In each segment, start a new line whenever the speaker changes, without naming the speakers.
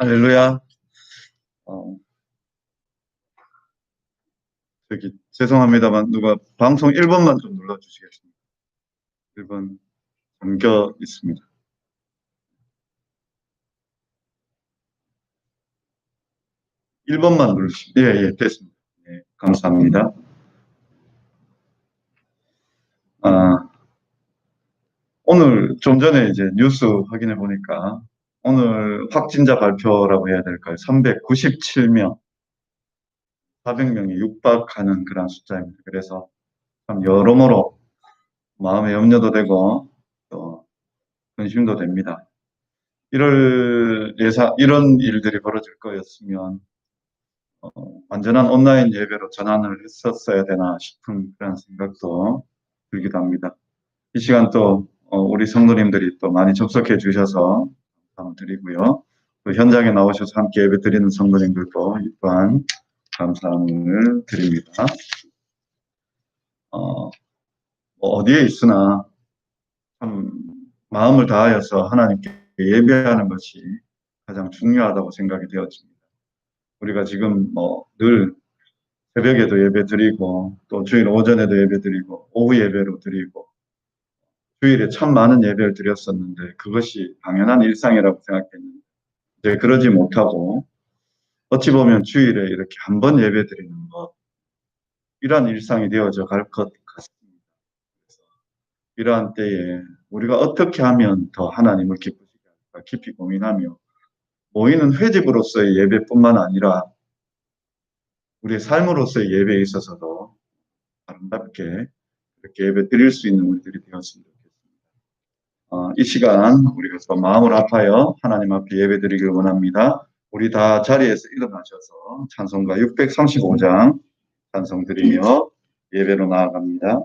할렐루야. 어, 죄송합니다만, 누가 방송 1번만 좀 눌러주시겠습니까? 1번 잠겨 있습니다. 1번만 누르시면, 예, 됐습니다. 예, 감사합니다. 아, 오늘 좀 전에 이제 뉴스 확인해 보니까, 오늘 확진자 발표라고 해야 될까요? 397명, 400명이 육박하는 그런 숫자입니다. 그래서 참 여러모로 마음의 염려도 되고, 또 근심도 됩니다. 이런 일들이 벌어질 거였으면 어, 완전한 온라인 예배로 전환을 했었어야 되나 싶은 그런 생각도 들기도 합니다. 이 시간 또 우리 성도님들이 또 많이 접속해 주셔서 감사드리고요. 또 현장에 나오셔서 함께 예배 드리는 성도님들도 또한 감사함을 드립니다. 뭐 어디에 있으나 참 마음을 다하여서 하나님께 예배하는 것이 가장 중요하다고 생각이 되었습니다. 우리가 지금 늘 새벽에도 예배 드리고 또 주일 오전에도 예배 드리고 오후 예배로 드리고 주일에 참 많은 예배를 드렸었는데 그것이 당연한 일상이라고 생각했는데 이제 그러지 못하고 어찌 보면 주일에 이렇게 한 번 예배 드리는 것 이러한 일상이 되어져 갈 것 같습니다. 그래서 이러한 때에 우리가 어떻게 하면 더 하나님을 기쁘시게 할까 깊이 고민하며 모이는 회집으로서의 예배뿐만 아니라 우리의 삶으로서의 예배에 있어서도 아름답게 이렇게 예배 드릴 수 있는 우리들이 되었으면 좋겠습니다. 이 시간 우리가 또 마음을 아파요 하나님 앞에 예배 드리길 원합니다. 우리 다 자리에서 일어나셔서 찬송가 635장 찬송 드리며 예배로 나아갑니다.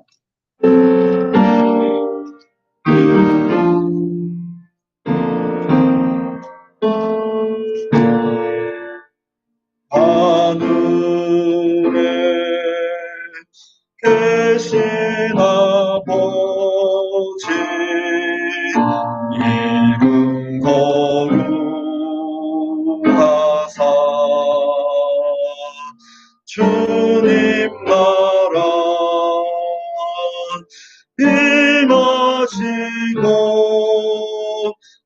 하늘에 계신 아버지 이름 거룩하사 주님 나라 임하시고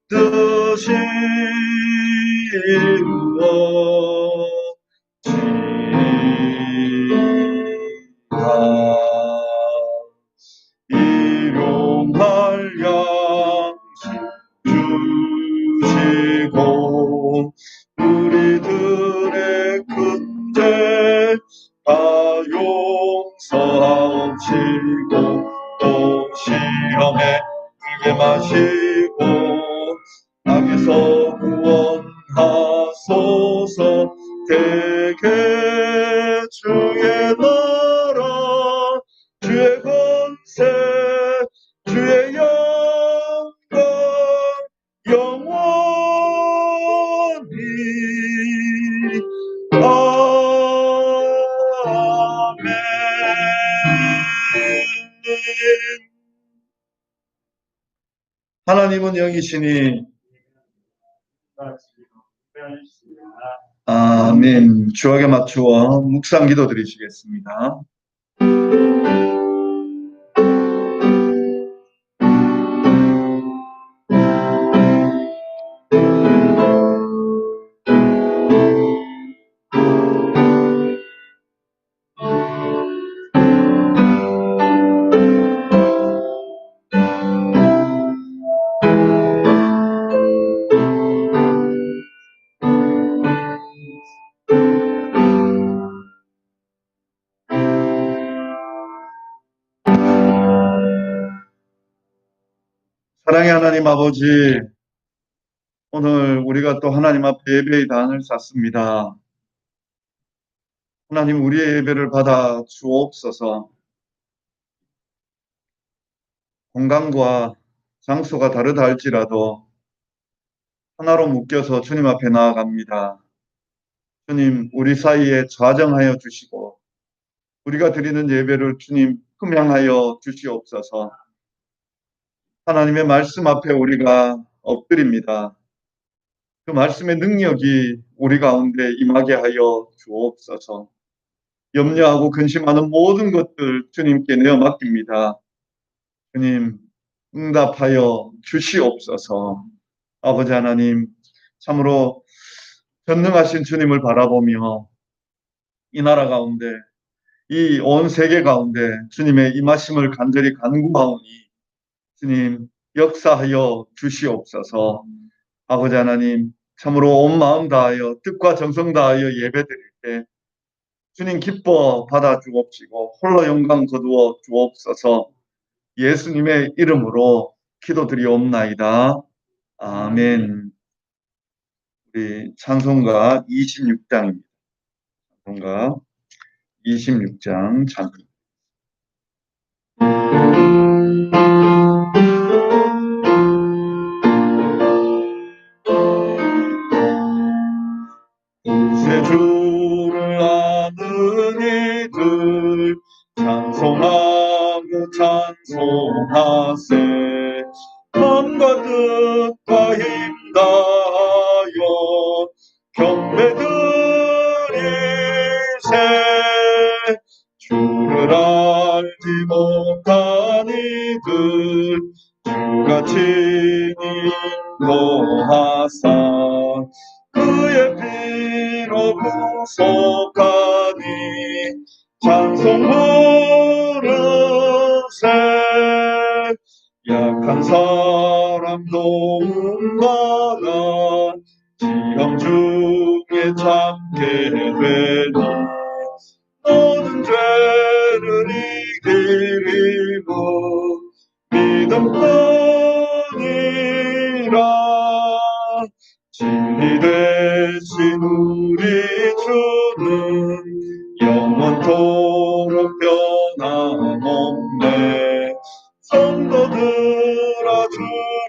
뜻이 이루어지리라. 일용할 양식 주시고 우리들의 큰죄 다 용서하시고 또 시험에 들게 마시고 악에서 구원하소서. 대개 주의 나라 주의 권세 주의 영광 영원히 아멘. 하나님은 영이시니 아멘. 주역에 맞추어 묵상 기도 드리시겠습니다. 사랑의 하나님 아버지, 오늘 우리가 또 하나님 앞에 예배의 단을 쌓습니다. 하나님 우리의 예배를 받아 주옵소서. 공간과 장소가 다르다 할지라도 하나로 묶여서 주님 앞에 나아갑니다. 주님, 우리 사이에 좌정하여 주시고 우리가 드리는 예배를 주님 흠양하여 주시옵소서. 하나님의 말씀 앞에 우리가 엎드립니다. 그 말씀의 능력이 우리 가운데 임하게 하여 주옵소서. 염려하고 근심하는 모든 것들 주님께 내어 맡깁니다. 주님, 응답하여 주시옵소서. 아버지 하나님, 참으로 전능하신 주님을 바라보며 이 나라 가운데, 이 온 세계 가운데 주님의 임하심을 간절히 간구하오니 주님 역사하여 주시옵소서. 아버지 하나님, 참으로 온 마음 다하여 뜻과 정성 다하여 예배드릴 때 주님 기뻐 받아 주옵시고 홀로 영광 거두어 주옵소서. 예수님의 이름으로 기도드리옵나이다. 아멘. 우리 찬송가 26장입니다. 찬송가 26장 찬송. 새 주를 아는 이들 찬송하고 찬송하세. 마음과 뜻과 힘 다하여 경배드리세. 주를 알지 못한 이들 주가 친히 인도하사 그의 피로 구속하니 찬송 부르세. 약한 사람 도움받아 시험 중에 참게 되니 모든 죄를 이길 힘은 믿음뿐이라. 진리 되신 우리 주는 영원토록 변함없네. 성도들아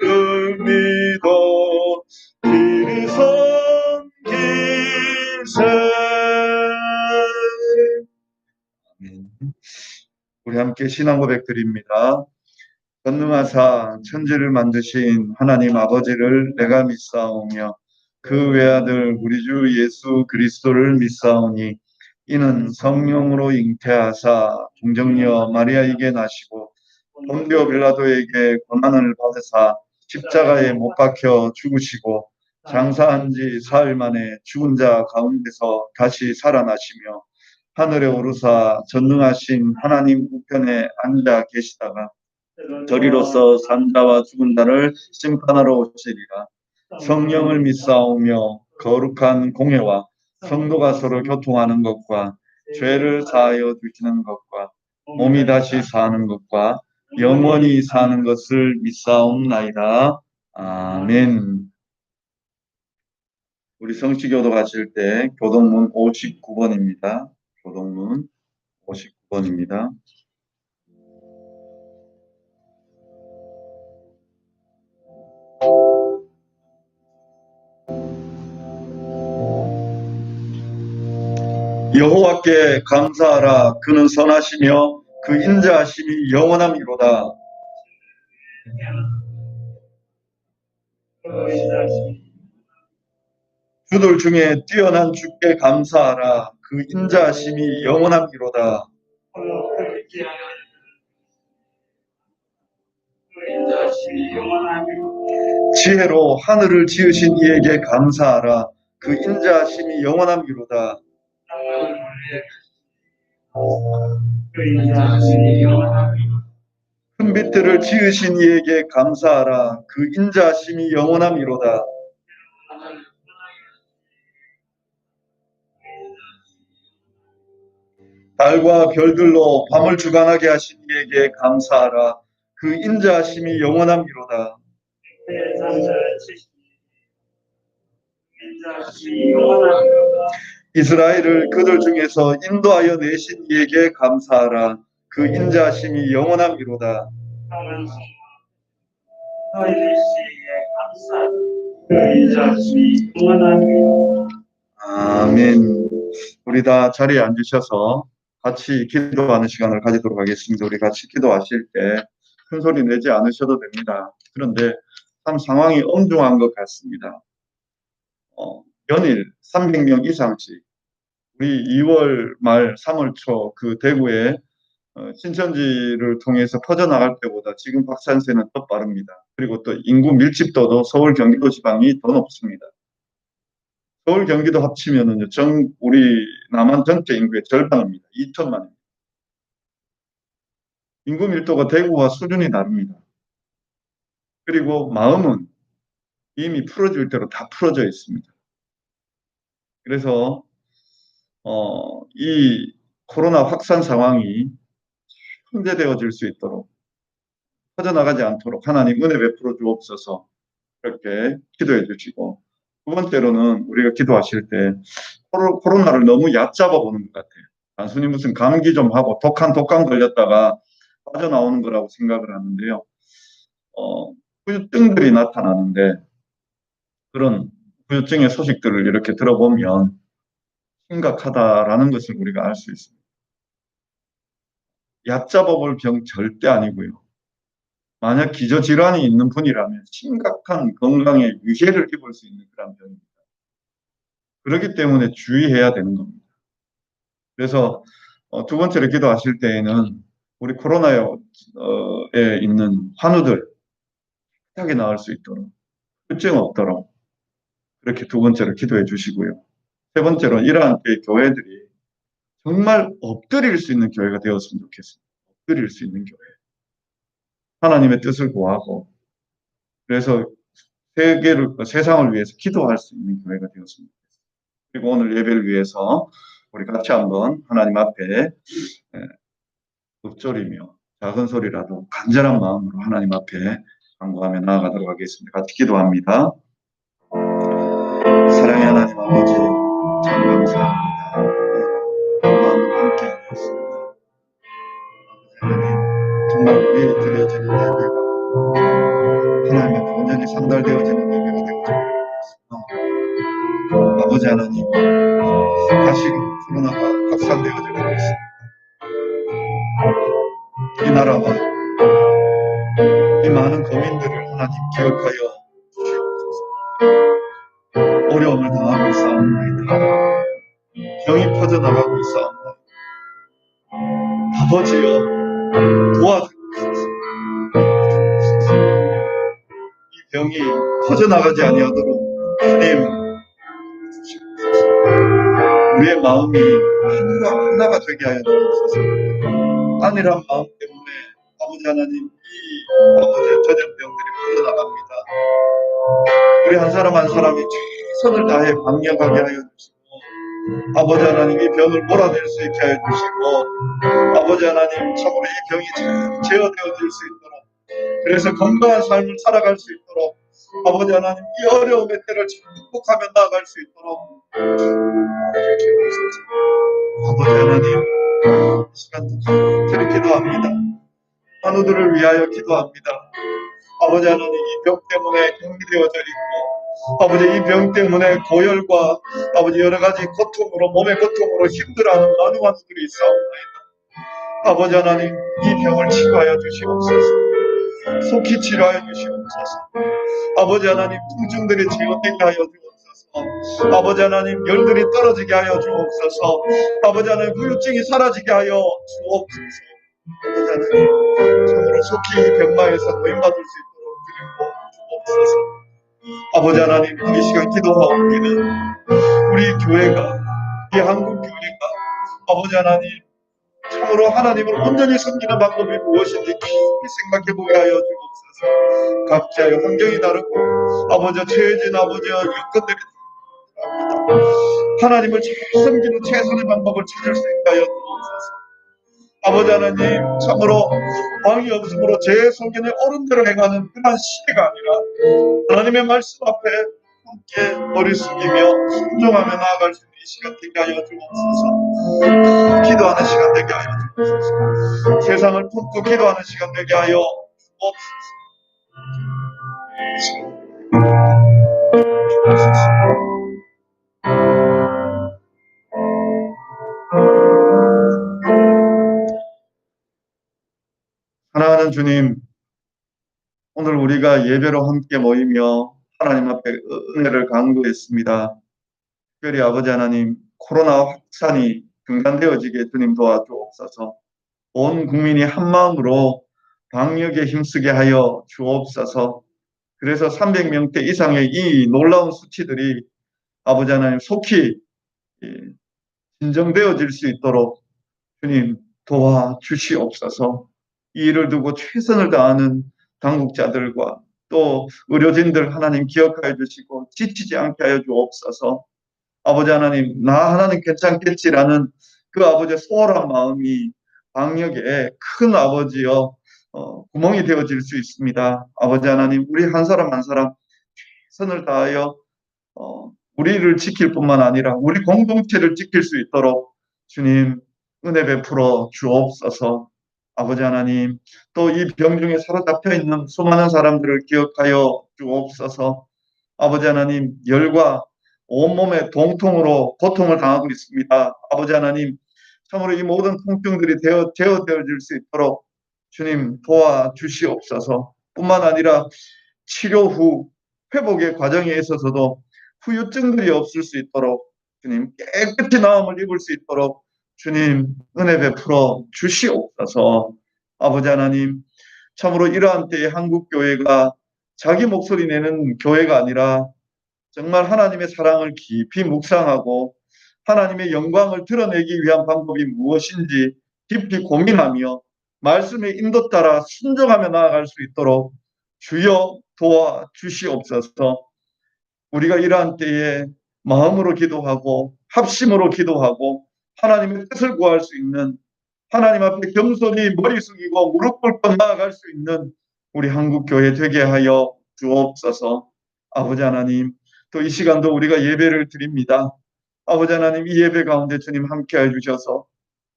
주를 믿어 길이 섬길세. 우리 함께 신앙 고백 드립니다. 전능하사 천지를 만드신 하나님 아버지를 내가 믿사오며 그 외아들 우리 주 예수 그리스도를 믿사오니 이는 성령으로 잉태하사 동정녀 마리아에게 나시고 본디오 빌라도에게 고난을 받으사 십자가에 못 박혀 죽으시고 장사한 지 사흘 만에 죽은 자 가운데서 다시 살아나시며 하늘에 오르사 전능하신 하나님 우편에 앉아 계시다가 저리로서 산자와 죽은 자를 심판하러 오시리라. 성령을 믿사오며 거룩한 공회와 성도가 서로 교통하는 것과 죄를 사하여 주시는 것과 몸이 다시 사는 것과 영원히 사는 것을 믿사옵나이다. 아멘. 우리 성시교도 가실 때 교동문 59번입니다. 교동문 59번입니다. 여호와께 감사하라. 그는 선하시며 그 인자하심이 영원함이로다. 주들 중에 뛰어난 주께 감사하라. 그 인자하심이 영원함이로다. 지혜로 하늘을 지으신 이에게 감사하라. 그 인자하심이 영원함이로다. 큰 빛들을 지으신 이에게 감사하라. 그 인자하심이 영원함이로다. 달과 별들로 밤을 주관하게 하신 이에게 감사하라. 그 인자하심이 영원함이로다. 이스라엘을 그들 중에서 인도하여 내신 이에게 감사하라. 그 인자하심이 영원함이로다. 아멘. 우리 다 자리에 앉으셔서 같이 기도하는 시간을 가지도록 하겠습니다. 우리 같이 기도하실 때 큰 소리 내지 않으셔도 됩니다. 그런데 참 상황이 엄중한 것 같습니다. 연일 300명 이상씩 우리 2월 말 3월 초 그 대구에 신천지를 통해서 퍼져나갈 때보다 지금 확산세는 더 빠릅니다. 그리고 또 인구 밀집도도 서울, 경기도 지방이 더 높습니다. 서울, 경기도 합치면은요, 우리 남한 전체 인구의 절반입니다. 2천만입니다. 인구 밀도가 대구와 수준이 다릅니다. 그리고 마음은 이미 풀어질 대로 다 풀어져 있습니다. 그래서 이 코로나 확산 상황이 통제되어질 수 있도록 퍼져나가지 않도록 하나님 은혜 베풀어 주옵소서 그렇게 기도해 주시고 두 번째로는 우리가 기도하실 때 코로나를 너무 얕잡아 보는 것 같아요. 단순히 무슨 감기 좀 하고 독감 걸렸다가 빠져나오는 거라고 생각을 하는데요. 후유증들이 나타나는데 그런 후유증의 소식들을 이렇게 들어보면 심각하다라는 것을 우리가 알 수 있습니다. 얕잡아 볼 병 절대 아니고요. 만약 기저질환이 있는 분이라면 심각한 건강에 위해를 입을 수 있는 그런 병입니다. 그렇기 때문에 주의해야 되는 겁니다. 그래서 두 번째로 기도하실 때에는 우리 코로나에 있는 환우들 깨끗하게 나을 수 있도록 후유증 없도록 그렇게 두 번째로 기도해 주시고요. 세 번째로 이러한 교회들이 정말 엎드릴 수 있는 교회가 되었으면 좋겠습니다. 엎드릴 수 있는 교회. 하나님의 뜻을 구하고 그래서 세상을 위해서 기도할 수 있는 교회가 되었습니다. 그리고 오늘 예배를 위해서 우리 같이 한번 하나님 앞에 읊조리며 작은 소리라도 간절한 마음으로 하나님 앞에 간구하며 나아가도록 하겠습니다. 같이 기도합니다. 사랑의 하나님 아버지 참 감사합니다. 마음으로 함께 하겠습니다. 하나님 정말 우리에게 드려지는 예배가 하나님의 본전이 상달되어지는 예배가 되고 아버지 하나님 다시금 코로나가 확산되어지고 있습니다. 이 나라와 이 많은 거민들을 하나님 기억하여 주시옵소서. 어려움을 당하고 있사옵나이다. 병이 퍼져나가고 있사옵나이다. 아버지여 도와주옵소서. 이 병이 퍼져나가지 아니하도록 주님 주시옵소서. 우리의 마음이 하나가 되게 하여 주옵소서. 안일한 마음 때문에 아버지 하나님 이 아버지의 전염병들이 퍼져나갑니다. 우리 한 사람 한 사람이 최선을 다해 방역하게 하여 주시고 아버지 하나님 이 병을 몰아낼 수 있게 하여 주시고 아버지 하나님 참으로 이 병이 잘 제어되어질 수 있도록 그래서 건강한 삶을 살아갈 수 있도록 아버지 하나님 이 어려움의 때를 잘 극복하며 나아갈 수 있도록 아버지 하나님 이 시간도 간절히 기도합니다. 환우들을 위하여 기도합니다. 아버지 하나님 이 병 때문에 격리되어져 있고 아버지 이 병 때문에 고열과 아버지 여러가지 고통으로 몸의 고통으로 힘들어하는 많은 환우들이 있사옵나이다. 아버지 하나님 이 병을 치료하여 주시옵소서. 속히 치료하여 주시옵소서. 아버지 하나님 통증들이 제어되게 하여 주옵소서. 아버지 하나님 열들이 떨어지게 하여 주옵소서. 아버지 하나님 후유증이 사라지게 하여 주옵소서. 아버지 하나님 참으로 속히 병마에서 노임받을 수 있도록 드리고 주옵소서. 아버지 하나님 이 시간 기도하옵기는 우리 교회가 이 한국 교회가 아버지 하나님 참으로 하나님을 온전히 섬기는 방법이 무엇인지 깊이 생각해보게 하여 주옵소서. 각자의 환경이 다르고 아버지 처해진 아버지와 여건들이 다릅니다. 하나님을 잘 섬기는 최선의 방법을 찾을 수 있게 하여 주옵소서. 아버지 하나님 참으로 왕이 없으므로 제 소견에 옳은 대로 행하는 그런 시대가 아니라 하나님의 말씀 앞에 함께 머리 숙이며 순종하며 나아갈 수 있는 이 시간 되게 하여 주옵소서. 기도하는 시간 되게 하여 주옵소서. 세상을 품고 기도하는 시간 되게 하여 주옵소서. 사랑하는 주님, 오늘 우리가 예배로 함께 모이며 하나님 앞에 은혜를 간구했습니다. 특별히 아버지 하나님, 코로나 확산이 중단되어지게 주님 도와주옵소서. 온 국민이 한마음으로 방역에 힘쓰게 하여 주옵소서. 그래서 300명대 이상의 이 놀라운 수치들이 아버지 하나님 속히 진정되어질 수 있도록 주님 도와주시옵소서. 이 일을 두고 최선을 다하는 당국자들과 또 의료진들 하나님 기억하여 주시고 지치지 않게 하여 주옵소서. 아버지 하나님, 나 하나는 괜찮겠지라는 그 아버지의 소홀한 마음이 방역에 큰 아버지여 구멍이 되어질 수 있습니다. 아버지 하나님, 우리 한 사람 한 사람 최선을 다하여 우리를 지킬 뿐만 아니라 우리 공동체를 지킬 수 있도록 주님 은혜 베풀어 주옵소서. 아버지 하나님, 또 이 병 중에 사로잡혀 있는 수많은 사람들을 기억하여 주옵소서. 아버지 하나님, 열과 온몸의 동통으로 고통을 당하고 있습니다. 아버지 하나님, 참으로 이 모든 통증들이 제어되어질 수 있도록 주님 도와주시옵소서. 뿐만 아니라 치료 후 회복의 과정에 있어서도 후유증들이 없을 수 있도록 주님 깨끗이 나음을 입을 수 있도록 주님 은혜 베풀어 주시옵소서. 아버지 하나님, 참으로 이러한 때에 한국교회가 자기 목소리 내는 교회가 아니라 정말 하나님의 사랑을 깊이 묵상하고 하나님의 영광을 드러내기 위한 방법이 무엇인지 깊이 고민하며 말씀의 인도 따라 순종하며 나아갈 수 있도록 주여 도와주시옵소서. 우리가 이러한 때에 마음으로 기도하고 합심으로 기도하고 하나님의 뜻을 구할 수 있는, 하나님 앞에 겸손히 머리 숙이고 무릎 꿇고 나아갈 수 있는 우리 한국교회 되게 하여 주옵소서. 아버지 하나님, 또 이 시간도 우리가 예배를 드립니다. 아버지 하나님, 이 예배 가운데 주님 함께해 주셔서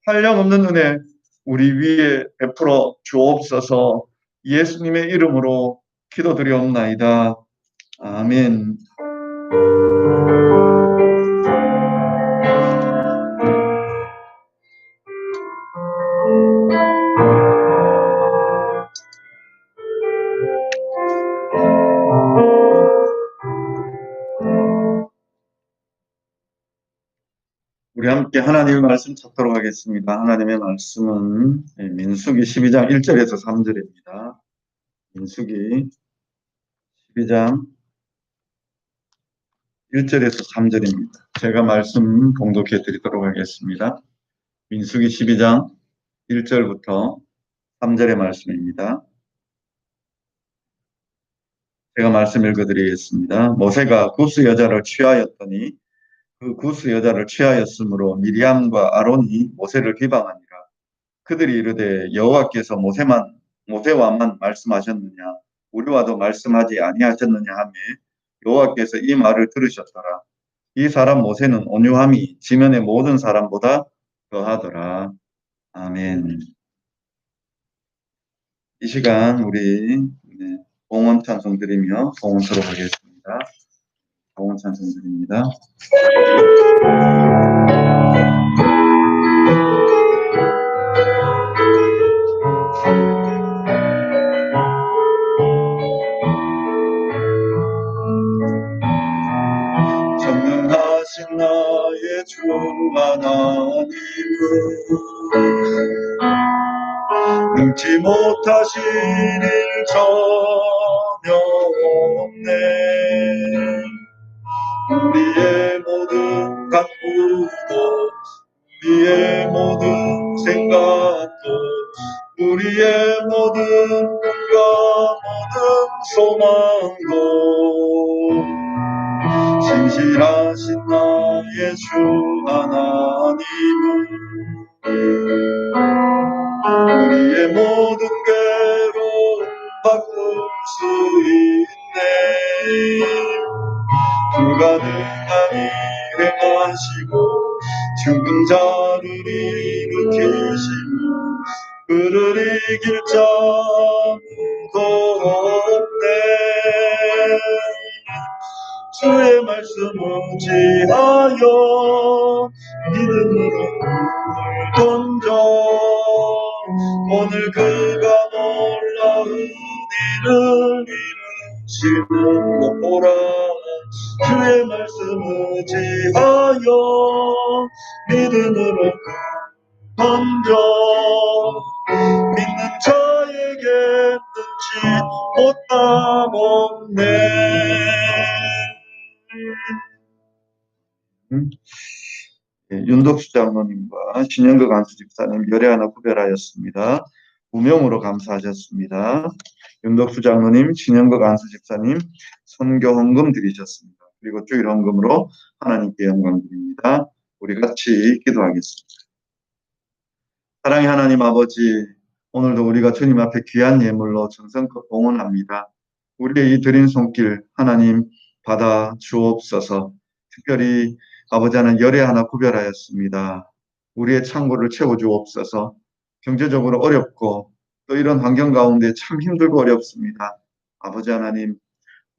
한량없는 은혜 우리 위에 베풀어 주옵소서. 예수님의 이름으로 기도드리옵나이다. 아멘. 우리 함께 하나님의 말씀 찾도록 하겠습니다. 하나님의 말씀은 민수기 12장 1절에서 3절입니다. 민수기 12장 1절에서 3절입니다. 제가 말씀 봉독해 드리도록 하겠습니다. 민수기 12장 1절부터 3절의 말씀입니다. 제가 말씀 읽어드리겠습니다. 모세가 구스 여자를 취하였더니 그 구스 여자를 취하였으므로 미리암과 아론이 모세를 비방하니라. 그들이 이르되 여호와께서 모세와만 말씀하셨느냐 우리와도 말씀하지 아니하셨느냐 하며 여호와께서 이 말을 들으셨더라. 이 사람 모세는 온유함이 지면의 모든 사람보다 더하더라. 아멘. 이 시간 우리 봉헌 찬송 드리며 봉헌토록 하겠습니다. 봉헌 찬송 드립니다. 전능하신 나의 주 하나님은 능치 못하신 일 전혀 없네. 우리의 모든 간구도 우리의 모든 생각도 우리의 모든 꿈과 모든 소망도 신실하신 나의 주 하나님은 우리의 모든 괴로움 바꿀 수 있네. 불가능한 일 행하시고 죽은 자를 일으키시고 그를 이길 자 아무도 없네. 주의 말씀을 지하여 믿음으로 눈을 던져 오늘 그가 놀라운 일을 지는 것 보라 주의 말씀 의지하여 믿음으로 던져 믿는 자에게 눈치 못 따먹네. 윤덕수 장로님과 신영극 안수 집사님 열애 하나 구별하였습니다. 무명으로 감사하셨습니다. 윤덕수 장로님, 신영극 안수 집사님 선교 헌금 드리셨습니다. 그리고 주일 헌금으로 하나님께 영광 드립니다. 우리 같이 기도하겠습니다. 사랑의 하나님 아버지, 오늘도 우리가 주님 앞에 귀한 예물로 정성껏 봉헌합니다. 우리의 이 드린 손길 하나님 받아 주옵소서. 특별히 아버지 하나님 열애 하나 구별하였습니다. 우리의 창고를 채워주옵소서. 경제적으로 어렵고 또 이런 환경 가운데 참 힘들고 어렵습니다. 아버지 하나님,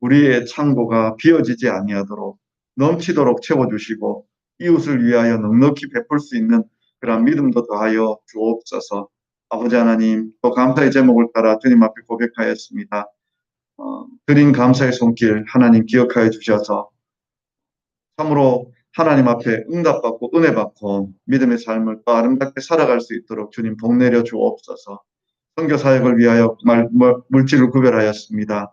우리의 창고가 비어지지 아니하도록 넘치도록 채워주시고 이웃을 위하여 넉넉히 베풀 수 있는 그런 믿음도 더하여 주옵소서. 아버지 하나님, 또 감사의 제목을 따라 주님 앞에 고백하였습니다. 드린 감사의 손길 하나님 기억하여 주셔서 참으로 하나님 앞에 응답받고 은혜받고 믿음의 삶을 또 아름답게 살아갈 수 있도록 주님 복 내려 주옵소서. 선교 사역을 위하여 물질을 구별하였습니다.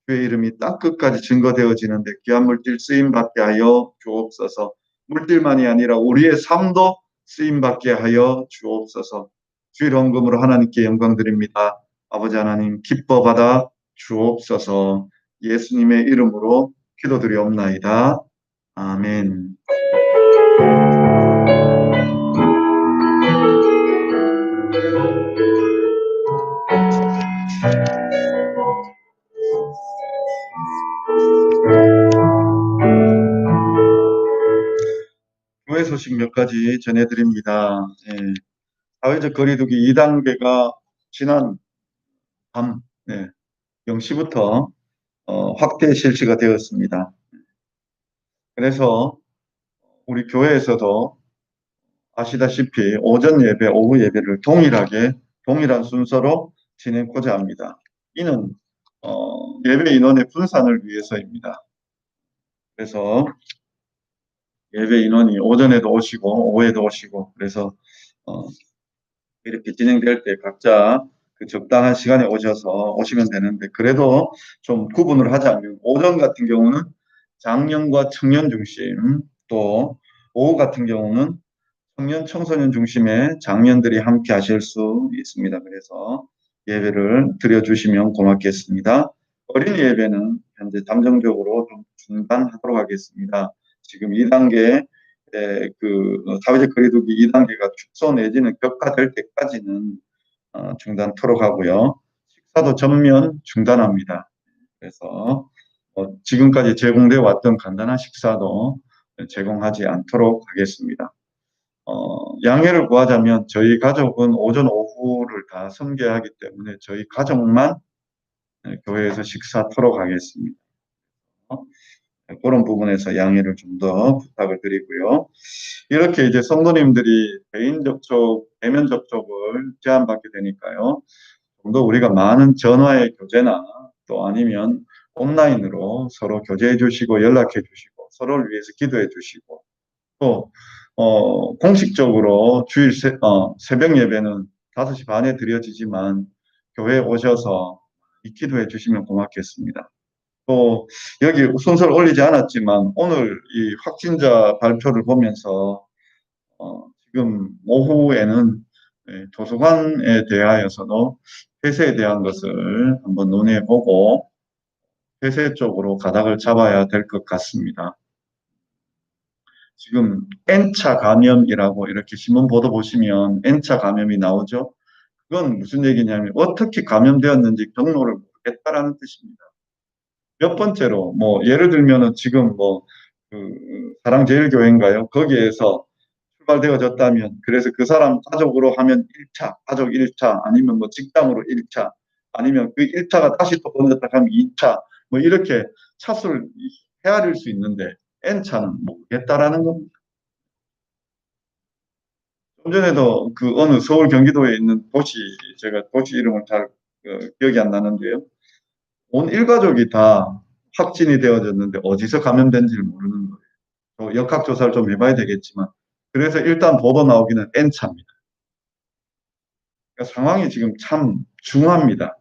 주의 이름이 땅끝까지 증거되어지는데 귀한 물질 쓰임받게 하여 주옵소서. 물질만이 아니라 우리의 삶도 쓰임받게 하여 주옵소서. 주일 헌금으로 하나님께 영광 드립니다. 아버지 하나님 기뻐 받아 주옵소서. 예수님의 이름으로 기도드리옵나이다. 아멘. 교회 소식 몇 가지 전해드립니다. 사회적 거리두기 2단계가 지난 밤 0시부터 확대 실시가 되었습니다. 그래서 우리 교회에서도 아시다시피 오전 예배, 오후 예배를 동일한 순서로 지내고자 합니다. 이는 예배 인원의 분산을 위해서입니다. 그래서 예배 인원이 오전에도 오시고 오후에도 오시고 그래서 이렇게 진행될 때 각자 그 적당한 시간에 오시면 되는데 그래도 좀 구분을 하자면 오전 같은 경우는 장년과 청년 중심, 또 오후 같은 경우는 청년 청소년 중심의 장년들이 함께 하실 수 있습니다. 그래서 예배를 드려주시면 고맙겠습니다. 어린이 예배는 현재 잠정적으로 좀 중단하도록 하겠습니다. 지금 2단계 그 사회적 거리두기 2단계가 축소 내지는 격화될 때까지는 중단토록 하고요. 식사도 전면 중단합니다. 그래서 지금까지 제공되어 왔던 간단한 식사도 제공하지 않도록 하겠습니다. 양해를 구하자면 저희 가족은 오전 오후를 다 섬겨야 하기 때문에 저희 가족만 교회에서 식사토록 하겠습니다. 그런 부분에서 양해를 좀 더 부탁을 드리고요. 이렇게 이제 성도님들이 대면 접촉을 제한받게 되니까요. 좀 더 우리가 많은 전화의 교제나 또 아니면 온라인으로 서로 교제해 주시고 연락해 주시고 서로를 위해서 기도해 주시고 또 공식적으로 주일 새벽 예배는 5시 반에 드려지지만 교회에 오셔서 기도해 주시면 고맙겠습니다. 또 여기 순서를 올리지 않았지만 오늘 이 확진자 발표를 보면서 지금 오후에는 도서관에 대하여서도 폐쇄에 대한 것을 한번 논의해보고 폐쇄 쪽으로 가닥을 잡아야 될 것 같습니다. 지금 N차 감염이라고 이렇게 신문 보도 보시면 N차 감염이 나오죠. 그건 무슨 얘기냐면 어떻게 감염되었는지 경로를 모르겠다라는 뜻입니다. 몇 번째로 뭐 예를 들면은 지금 그 사랑제일교회인가요? 거기에서 출발되어졌다면 그래서 그 사람 가족으로 하면 1차, 가족 1차 아니면 뭐 직장으로 1차 아니면 그 1차가 다시 또 번졌다 하면 2차 뭐 이렇게 차수를 헤아릴 수 있는데 N차는 모르겠다라는 겁니다. 좀 전에도 그 어느 서울 경기도에 있는 도시 제가 도시 이름을 잘 기억이 안 나는데요. 온 일가족이 다 확진이 되어졌는데 어디서 감염된지를 모르는 거예요. 역학조사를 좀 해봐야 되겠지만, 그래서 일단 보도 나오기는 N차입니다. 그러니까 상황이 지금 참 중합니다.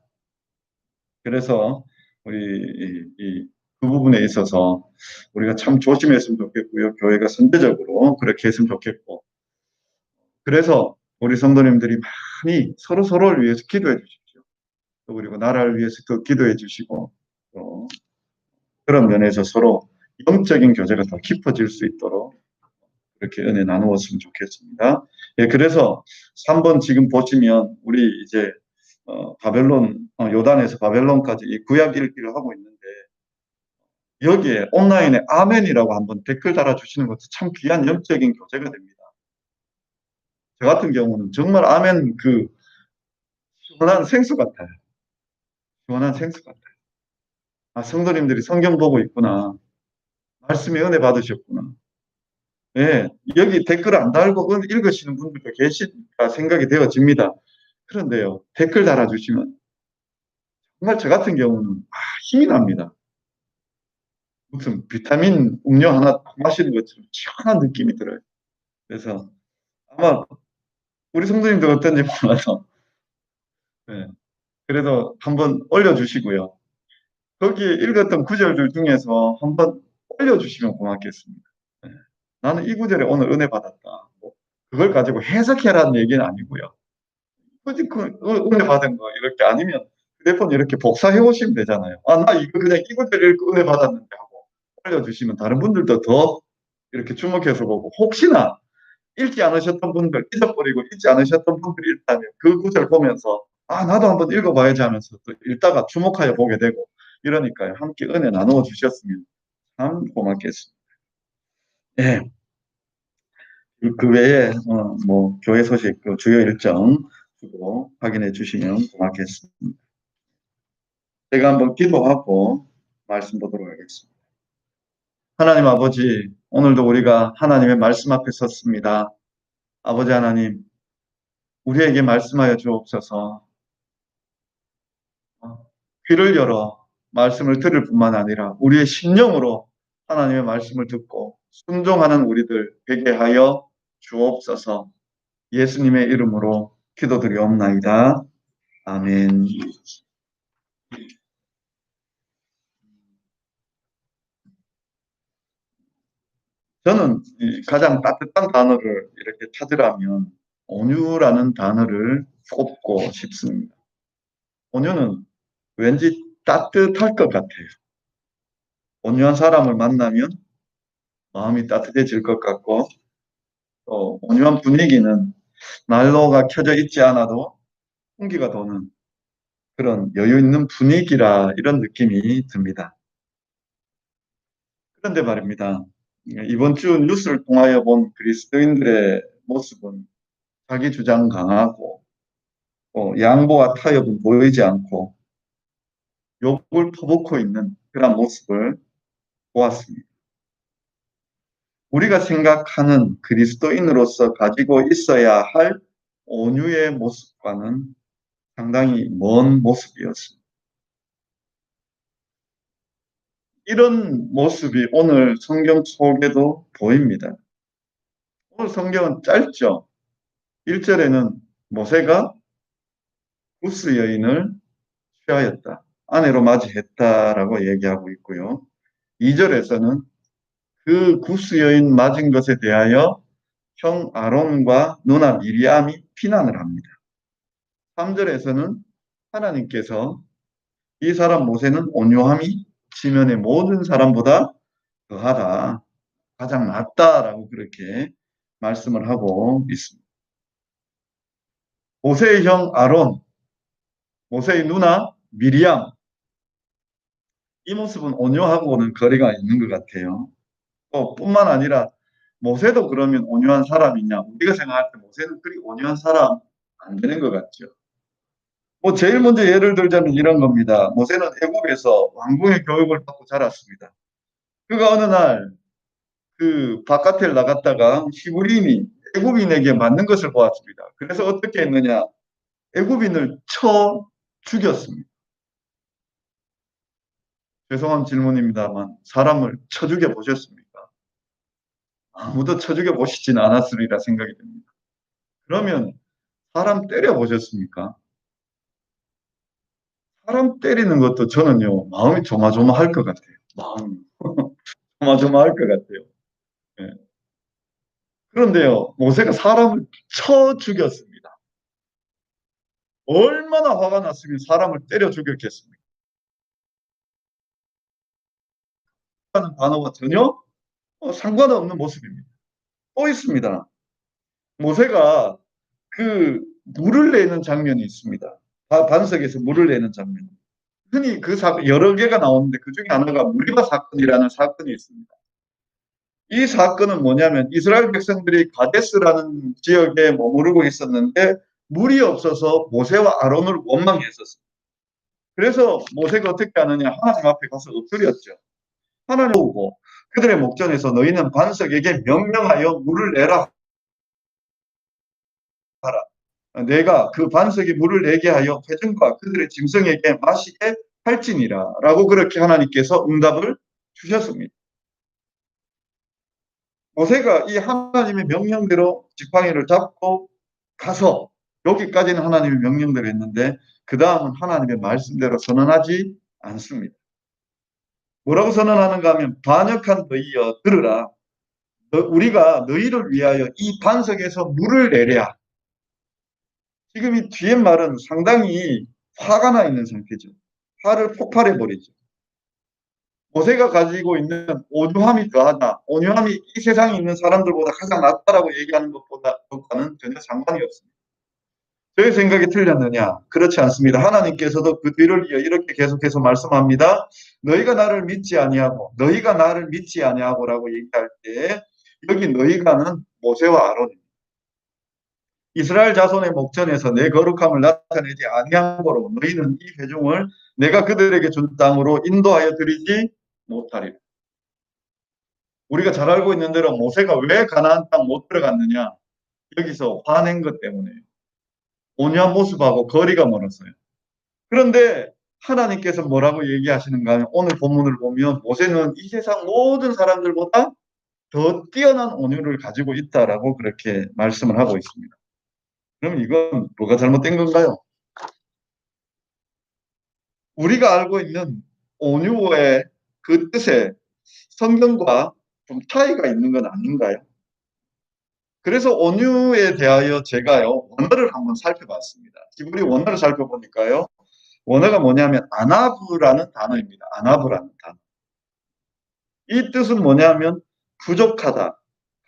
그래서 그 부분에 있어서 우리가 참 조심했으면 좋겠고요. 교회가 선제적으로 그렇게 했으면 좋겠고. 그래서 우리 성도님들이 많이 서로를 위해서 기도해 주십시오. 또 그리고 나라를 위해서 또 기도해 주시고, 또 그런 면에서 서로 영적인 교제가 더 깊어질 수 있도록 그렇게 은혜 나누었으면 좋겠습니다. 예, 그래서 3번 지금 보시면 우리 이제 바벨론, 요단에서 바벨론까지 이 구약 읽기를 하고 있는데, 여기에 온라인에 아멘이라고 한번 댓글 달아주시는 것도 참 귀한 영적인 교제가 됩니다. 저 같은 경우는 정말 아멘 시원한 생수 같아요. 시원한 생수 같아요. 아, 성도님들이 성경 보고 있구나. 말씀에 은혜 받으셨구나. 예, 여기 댓글 안 달고 읽으시는 분들도 계실까 생각이 되어집니다. 그런데요, 댓글 달아주시면 정말 저 같은 경우는 힘이 납니다. 무슨 비타민 음료 하나 마시는 것처럼 시원한 느낌이 들어요. 그래서 아마 우리 성도님들 어떤지 몰라서, 네, 그래도 한번 올려주시고요. 거기에 읽었던 구절들 중에서 한번 올려주시면 고맙겠습니다. 네. 나는 이 구절에 오늘 은혜 받았다. 뭐 그걸 가지고 해석해라는 얘기는 아니고요. 굳이 은혜 받은 거 이렇게 아니면 휴대폰 이렇게 복사해 오시면 되잖아요. 아, 나 이거 그냥 이 구절 읽고 은혜 받았는데 하고 올려주시면 다른 분들도 더 이렇게 주목해서 보고, 혹시나 읽지 않으셨던 분들, 잊어버리고 읽지 않으셨던 분들이 있다면 그 구절 보면서 아, 나도 한번 읽어봐야지 하면서 또 읽다가 주목하여 보게 되고, 이러니까요. 함께 은혜 나누어 주셨으면 참 고맙겠습니다. 예. 그 외에 뭐 교회 소식, 그 주요 일정 주고 확인해 주시면 고맙겠습니다. 제가 한번 기도하고 말씀 보도록 하겠습니다. 하나님 아버지, 오늘도 우리가 하나님의 말씀 앞에 섰습니다. 아버지 하나님, 우리에게 말씀하여 주옵소서. 귀를 열어 말씀을 들을 뿐만 아니라 우리의 심령으로 하나님의 말씀을 듣고 순종하는 우리들 되게 하여 주옵소서. 예수님의 이름으로 기도드리옵나이다. 아멘. 저는 가장 따뜻한 단어를 이렇게 찾으라면 온유라는 단어를 꼽고 싶습니다. 온유는 왠지 따뜻할 것 같아요. 온유한 사람을 만나면 마음이 따뜻해질 것 같고, 또 온유한 분위기는 난로가 켜져 있지 않아도 공기가 도는 그런 여유 있는 분위기라, 이런 느낌이 듭니다. 그런데 말입니다. 이번 주 뉴스를 통하여 본 그리스도인들의 모습은 자기 주장 강하고, 양보와 타협은 보이지 않고 욕을 퍼붓고 있는 그런 모습을 보았습니다. 우리가 생각하는 그리스도인으로서 가지고 있어야 할 온유의 모습과는 상당히 먼 모습이었습니다. 이런 모습이 오늘 성경 속에도 보입니다. 오늘 성경은 짧죠. 1절에는 모세가 구스 여인을 취하였다, 아내로 맞이했다라고 얘기하고 있고요. 2절에서는 그 구스 여인 맞은 것에 대하여 형 아론과 누나 미리암이 피난을 합니다. 3절에서는 하나님께서 이 사람 모세는 온유함이 지면의 모든 사람보다 더하다, 가장 낫다라고 그렇게 말씀을 하고 있습니다. 모세의 형 아론, 모세의 누나 미리암, 이 모습은 온유하고는 거리가 있는 것 같아요. 또 뿐만 아니라 모세도 그러면 온유한 사람이냐? 우리가 생각할 때 모세는 그리 온유한 사람 안 되는 것 같죠. 뭐 제일 먼저 예를 들자면 이런 겁니다. 모세는 애굽에서 왕궁의 교육을 받고 자랐습니다. 그가 어느 날 그 바깥에 나갔다가 히브리인이 애굽인에게 맞는 것을 보았습니다. 그래서 어떻게 했느냐? 애굽인을 쳐 죽였습니다. 죄송한 질문입니다만 사람을 쳐 죽여 보셨습니까? 아무도 쳐 죽여 보시지는 않았으리라 생각이 듭니다. 그러면 사람 때려 보셨습니까? 사람 때리는 것도 저는요, 마음이 조마조마할 것 같아요. 마음이 조마조마할 것 같아요. 예. 그런데요, 모세가 사람을 쳐 죽였습니다. 얼마나 화가 났으면 사람을 때려 죽였겠습니까? 하는 단어와 전혀 상관없는 모습입니다. 또 있습니다. 모세가 그 물을 내는 장면이 있습니다. 반석에서 물을 내는 장면. 흔히 그 사건 여러 개가 나오는데 그 중에 하나가 무리바 사건이라는 사건이 있습니다. 이 사건은 뭐냐면 이스라엘 백성들이 가데스라는 지역에 머무르고 있었는데 물이 없어서 모세와 아론을 원망했었습니다. 그래서 모세가 어떻게 하느냐, 하나님 앞에 가서 엎드렸죠. 하나님 오고 그들의 목전에서 너희는 반석에게 명령하여 물을 내라 하라. 내가 그 반석에 물을 내게 하여 회중과 그들의 짐승에게 마시게 할지니라 라고 그렇게 하나님께서 응답을 주셨습니다. 모세가 이 하나님의 명령대로 지팡이를 잡고 가서 여기까지는 하나님의 명령대로 했는데 그 다음은 하나님의 말씀대로 선언하지 않습니다. 뭐라고 선언하는가 하면 반역한 너희여 들으라. 우리가 너희를 위하여 이 반석에서 물을 내랴. 지금 이 뒤에 말은 상당히 화가 나 있는 상태죠. 화를 폭발해 버리죠. 모세가 가지고 있는 온유함이 더하다. 온유함이 이 세상에 있는 사람들보다 가장 낫다라고 얘기하는 것과는 전혀 상관이 없습니다. 저의 생각이 틀렸느냐? 그렇지 않습니다. 하나님께서도 그 뒤를 이어 이렇게 계속해서 말씀합니다. 너희가 나를 믿지 아니하고라고 얘기할 때 여기 너희가는 모세와 아론입니다. 이스라엘 자손의 목전에서 내 거룩함을 나타내지 아니한 거로 너희는 이 회중을 내가 그들에게 준 땅으로 인도하여 드리지 못하리라. 우리가 잘 알고 있는 대로 모세가 왜 가나안 땅 못 들어갔느냐? 여기서 화낸 것 때문에요. 온유한 모습하고 거리가 멀었어요. 그런데 하나님께서 뭐라고 얘기하시는가 하면 오늘 본문을 보면 모세는 이 세상 모든 사람들보다 더 뛰어난 온유를 가지고 있다라고 그렇게 말씀을 하고 있습니다. 그럼 이건 뭐가 잘못된 건가요? 우리가 알고 있는 온유의 그 뜻에 성경과 좀 차이가 있는 건 아닌가요? 그래서 온유에 대하여 제가요, 원어를 한번 살펴봤습니다. 우리 원어를 살펴보니까요, 원어가 뭐냐면 아나브라는 단어입니다. 아나브라는 단어. 이 뜻은 뭐냐면 부족하다,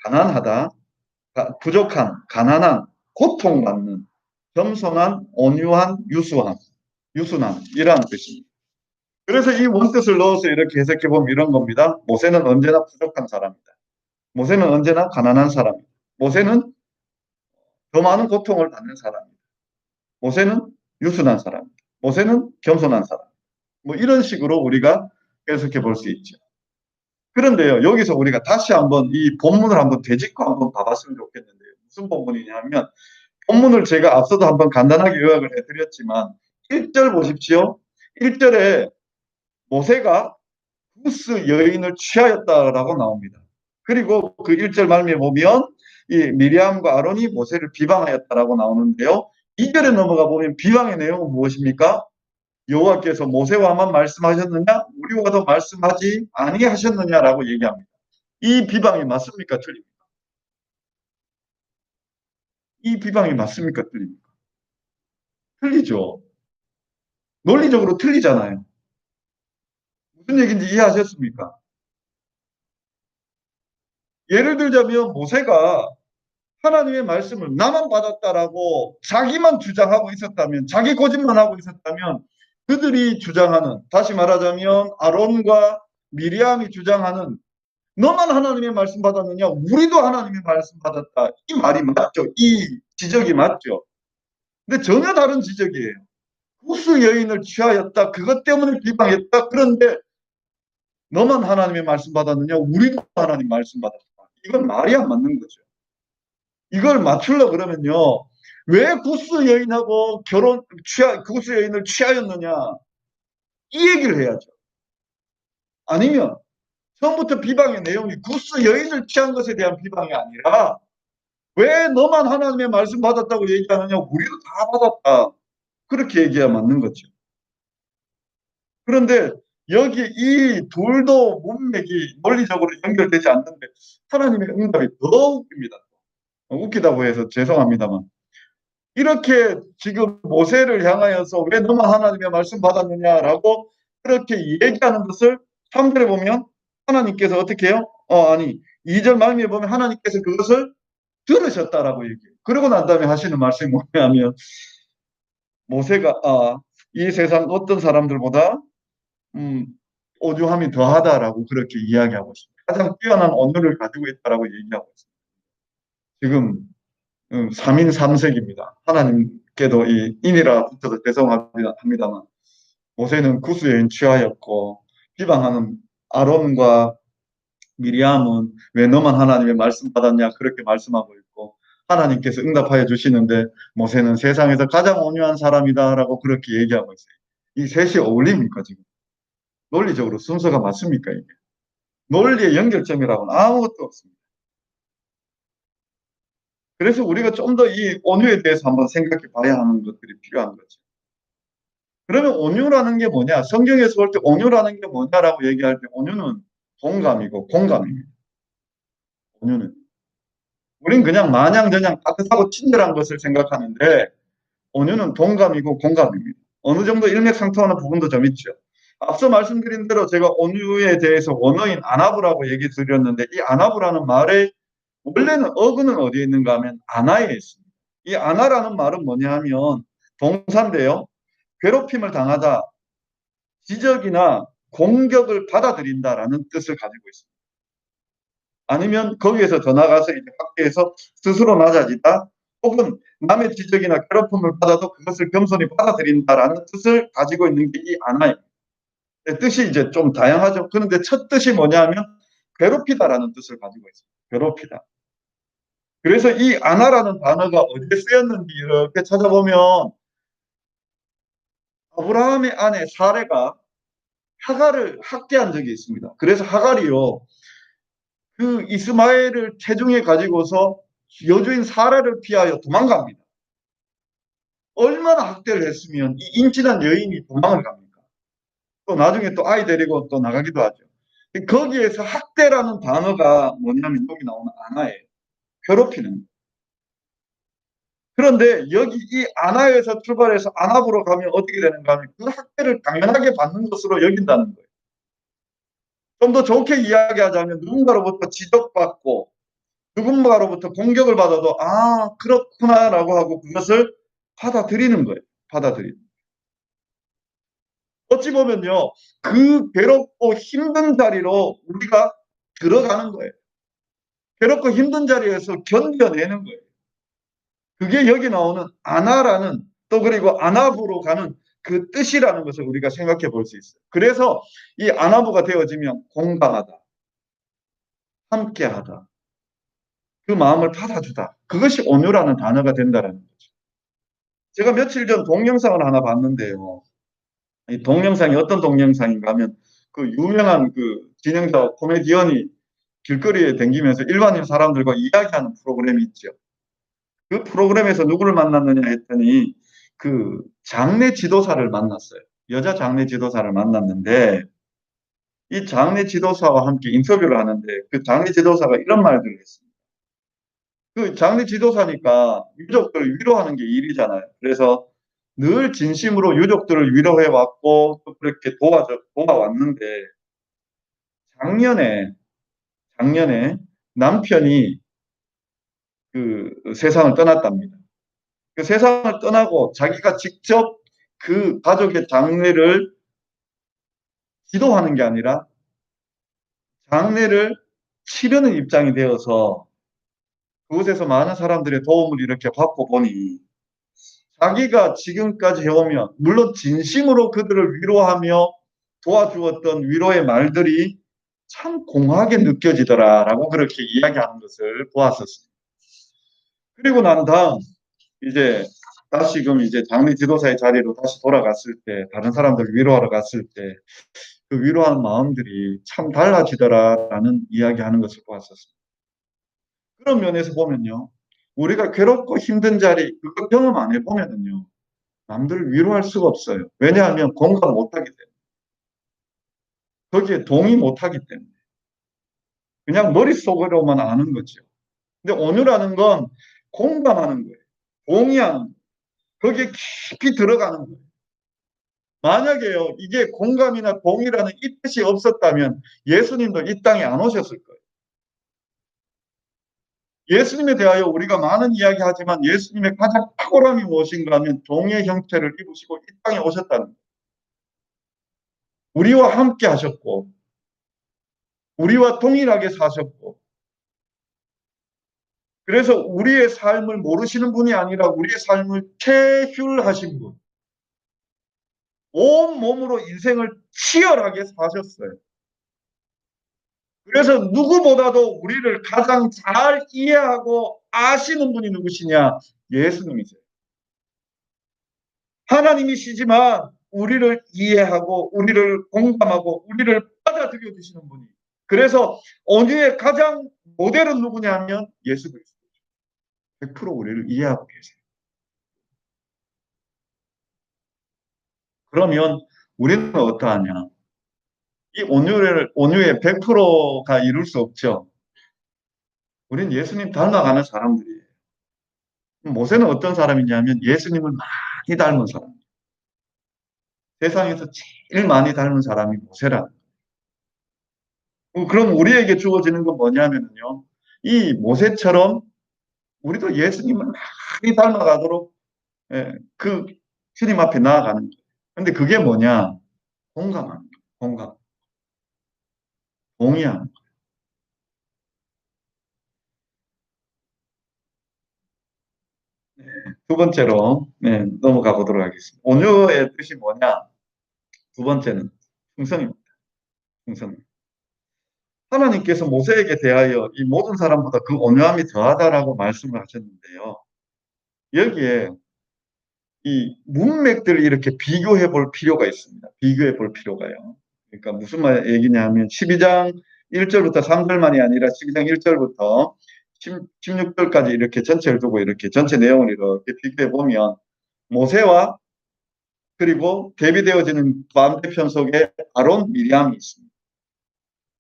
가난하다, 부족한, 가난한, 고통받는, 겸손한, 온유한, 유순한 이러한 뜻입니다. 그래서 이 원뜻을 넣어서 이렇게 해석해 보면 이런 겁니다. 모세는 언제나 부족한 사람이다. 모세는 언제나 가난한 사람이다. 모세는 더 많은 고통을 받는 사람이다. 모세는 유순한 사람이다. 모세는 겸손한 사람. 뭐 이런 식으로 우리가 해석해 볼 수 있죠. 그런데요, 여기서 우리가 다시 한번 이 본문을 한번 되짚고 한번 봐봤으면 좋겠는데요. 무슨 본문이냐면, 본문을 제가 앞서도 한번 간단하게 요약을 해드렸지만, 1절 보십시오. 1절에 모세가 구스 여인을 취하였다라고 나옵니다. 그리고 그 1절 말미에 보면, 이 미리암과 아론이 모세를 비방하였다라고 나오는데요. 2절에 넘어가 보면 비방의 내용은 무엇입니까? 여호와께서 모세와만 말씀하셨느냐? 우리와도 말씀하지 아니하셨느냐라고 얘기합니다. 이 비방이 맞습니까? 틀립니까? 이 비방이 맞습니까? 틀립니까? 틀리죠. 논리적으로 틀리잖아요. 무슨 얘기인지 이해하셨습니까? 예를 들자면 모세가 하나님의 말씀을 나만 받았다라고 자기만 주장하고 있었다면, 자기 고집만 하고 있었다면 그들이 주장하는, 다시 말하자면 아론과 미리암이 주장하는 너만 하나님의 말씀 받았느냐? 우리도 하나님의 말씀 받았다. 이 말이 맞죠? 이 지적이 맞죠? 근데 전혀 다른 지적이에요. 구스 여인을 취하였다. 그것 때문에 비방했다. 그런데 너만 하나님의 말씀 받았느냐? 우리도 하나님 말씀 받았다. 이건 말이 안 맞는 거죠. 이걸 맞추려 그러면요. 왜 구스 여인하고 구스 여인을 취하였느냐? 이 얘기를 해야죠. 아니면 처음부터 비방의 내용이 구스 여인을 취한 것에 대한 비방이 아니라 왜 너만 하나님의 말씀 받았다고 얘기하느냐, 우리도 다 받았다, 그렇게 얘기해야 맞는 거죠. 그런데 여기 이 둘도 문맥이 논리적으로 연결되지 않는데 하나님의 응답이 더 웃깁니다. 웃기다고 해서 죄송합니다만, 이렇게 지금 모세를 향하여서 왜 너만 하나님의 말씀 받았느냐라고 그렇게 얘기하는 것을 3절에 보면 하나님께서 어떻게 해요? 아니 2절 말미에 보면 하나님께서 그것을 들으셨다라고 얘기해요. 그러고 난 다음에 하시는 말씀이 뭐냐면, 모세가 이 세상 어떤 사람들보다 음, 오죽함이 더하다라고 그렇게 이야기하고 있습니다. 가장 뛰어난 언어를 가지고 있다라고 얘기하고 있습니다. 지금 3인 3색입니다. 하나님께도 이 인이라 붙어서 죄송합니다만 모세는 구스여인 취하였고, 비방하는 아론과 미리암은 왜 너만 하나님의 말씀 받았냐 그렇게 말씀하고 있고, 하나님께서 응답하여 주시는데 모세는 세상에서 가장 온유한 사람이다라고 그렇게 얘기하고 있어요. 이 셋이 어울립니까? 지금 논리적으로 순서가 맞습니까? 이게 논리의 연결점이라고는 아무것도 없습니다. 그래서 우리가 좀 더 이 온유에 대해서 한번 생각해 봐야 하는 것들이 필요한 거죠. 그러면 온유라는 게 뭐냐? 성경에서 볼 때 온유라는 게 뭐냐라고 얘기할 때 온유는 동감이고 공감입니다. 온유는 우린 그냥 마냥저냥 따뜻하고 친절한 것을 생각하는데, 온유는 동감이고 공감입니다. 어느 정도 일맥상통하는 부분도 좀 있죠. 앞서 말씀드린 대로 제가 온유에 대해서 원어인 아나브라고 얘기 드렸는데, 이 아나브라는 말의 원래는 어근은 어디에 있는가 하면 아나에 있습니다. 이 아나라는 말은 뭐냐 하면 동사인데요, 괴롭힘을 당하다, 지적이나 공격을 받아들인다라는 뜻을 가지고 있습니다. 아니면 거기에서 더 나가서 이제 확대해서 스스로 낮아지다, 혹은 남의 지적이나 괴롭힘을 받아도 그것을 겸손히 받아들인다라는 뜻을 가지고 있는 게 이 아나입니다. 뜻이 이제 좀 다양하죠. 그런데 첫 뜻이 뭐냐면 괴롭히다라는 뜻을 가지고 있습니다. 괴롭히다. 그래서 이 아나라는 단어가 어디에 쓰였는지 이렇게 찾아보면, 아브라함의 아내 사레가 하갈을 학대한 적이 있습니다. 그래서 하갈이요, 그 이스마엘을 체중에 가지고서 여주인 사라를 피하여 도망갑니다. 얼마나 학대를 했으면 이 인친한 여인이 도망을 갑니까? 또 나중에 또 아이 데리고 또 나가기도 하죠. 거기에서 학대라는 단어가 뭐냐면 여기 나오는 아나예요. 괴롭히는. 그런데 여기 이 아나에서 출발해서 아납으로 가면 어떻게 되는가 하면 그 학대를 당연하게 받는 것으로 여긴다는 거예요. 좀 더 좋게 이야기하자면 누군가로부터 지적받고 누군가로부터 공격을 받아도 그렇구나라고 하고 그것을 받아들이는 거예요. 받아들이는. 어찌 보면요, 그 괴롭고 힘든 자리로 우리가 들어가는 거예요. 괴롭고 힘든 자리에서 견뎌내는 거예요. 그게 여기 나오는 아나라는, 또 그리고 아나부로 가는 그 뜻이라는 것을 우리가 생각해 볼 수 있어요. 그래서 이 아나부가 되어지면 공감하다, 함께하다, 그 마음을 받아주다, 그것이 온유라는 단어가 된다는 거죠. 제가 며칠 전 동영상을 하나 봤는데요. 이 동영상이 어떤 동영상인가 하면 그 유명한 그 진행자 코미디언이 길거리에 댕기면서 일반인 사람들과 이야기하는 프로그램이 있죠. 그 프로그램에서 누구를 만났느냐 했더니 그 장례 지도사를 만났어요. 여자 장례 지도사를 만났는데, 이 장례 지도사와 함께 인터뷰를 하는데 그 장례 지도사가 이런 말들을 했습니다. 그 장례 지도사니까 유족들 위로하는 게 일이잖아요. 그래서 늘 진심으로 유족들을 위로해 왔고 또 그렇게 도와왔는데, 작년에 남편이 그 세상을 떠났답니다. 그 세상을 떠나고 자기가 직접 그 가족의 장례를 지도하는 게 아니라 장례를 치르는 입장이 되어서 그곳에서 많은 사람들의 도움을 이렇게 받고 보니, 자기가 지금까지 해오면 물론 진심으로 그들을 위로하며 도와주었던 위로의 말들이 참 공하게 느껴지더라라고 그렇게 이야기하는 것을 보았었습니다. 그리고 난 다음 이제 다시금 이제 장례 지도사의 자리로 다시 돌아갔을 때, 다른 사람들 위로하러 갔을 때 그 위로하는 마음들이 참 달라지더라라는 이야기하는 것을 보았었습니다. 그런 면에서 보면요. 우리가 괴롭고 힘든 자리, 그거 경험 안 해보면은요. 남들을 위로할 수가 없어요. 왜냐하면 공감 못하기 때문에. 거기에 동의 못하기 때문에. 그냥 머릿속으로만 아는 거죠. 근데 온유라는 건 공감하는 거예요. 동의하는 거예요. 거기에 깊이 들어가는 거예요. 만약에요, 이게 공감이나 동의라는 이 뜻이 없었다면 예수님도 이 땅에 안 오셨을 거예요. 예수님에 대하여 우리가 많은 이야기 하지만 예수님의 가장 탁월함이 무엇인가 하면 동의 형태를 입으시고 이 땅에 오셨다는 거예요. 우리와 함께 하셨고, 우리와 동일하게 사셨고, 그래서 우리의 삶을 모르시는 분이 아니라 우리의 삶을 체휼하신 분. 온 몸으로 인생을 치열하게 사셨어요. 그래서 누구보다도 우리를 가장 잘 이해하고 아시는 분이 누구시냐? 예수님이세요. 하나님이시지만 우리를 이해하고 우리를 공감하고 우리를 받아들여 주시는 분이. 그래서 온유의 가장 모델은 누구냐면 예수 그리스도. 100% 우리를 이해하고 계세요. 그러면 우리는 어떠하냐? 이 온유의 100%가 이룰 수 없죠. 우리는 예수님 닮아가는 사람들이에요. 모세는 어떤 사람이냐면 예수님을 많이 닮은 사람. 세상에서 제일 많이 닮은 사람이 모세라. 그럼 우리에게 주어지는 건 뭐냐면요. 이 모세처럼 우리도 예수님을 많이 닮아가도록 그 주님 앞에 나아가는 거예요. 근데 그게 뭐냐? 공감하는 거예요. 공감. 동의하는 거예요. 두 번째로 넘어가 보도록 하겠습니다. 온유의 뜻이 뭐냐? 두 번째는 충성입니다. 충성. 하나님께서 모세에게 대하여 이 모든 사람보다 그 온유함이 더하다라고 말씀을 하셨는데요. 여기에 이 문맥들을 이렇게 비교해 볼 필요가 있습니다. 비교해 볼 필요가요. 그러니까 무슨 말 얘기냐면 12장 1절부터 3절만이 아니라 12장 1절부터 16절까지 이렇게 전체를 두고 이렇게 전체 내용을 이렇게 비교해 보면 모세와 그리고 대비되어지는 반대편 속에 아론, 미리암이 있습니다.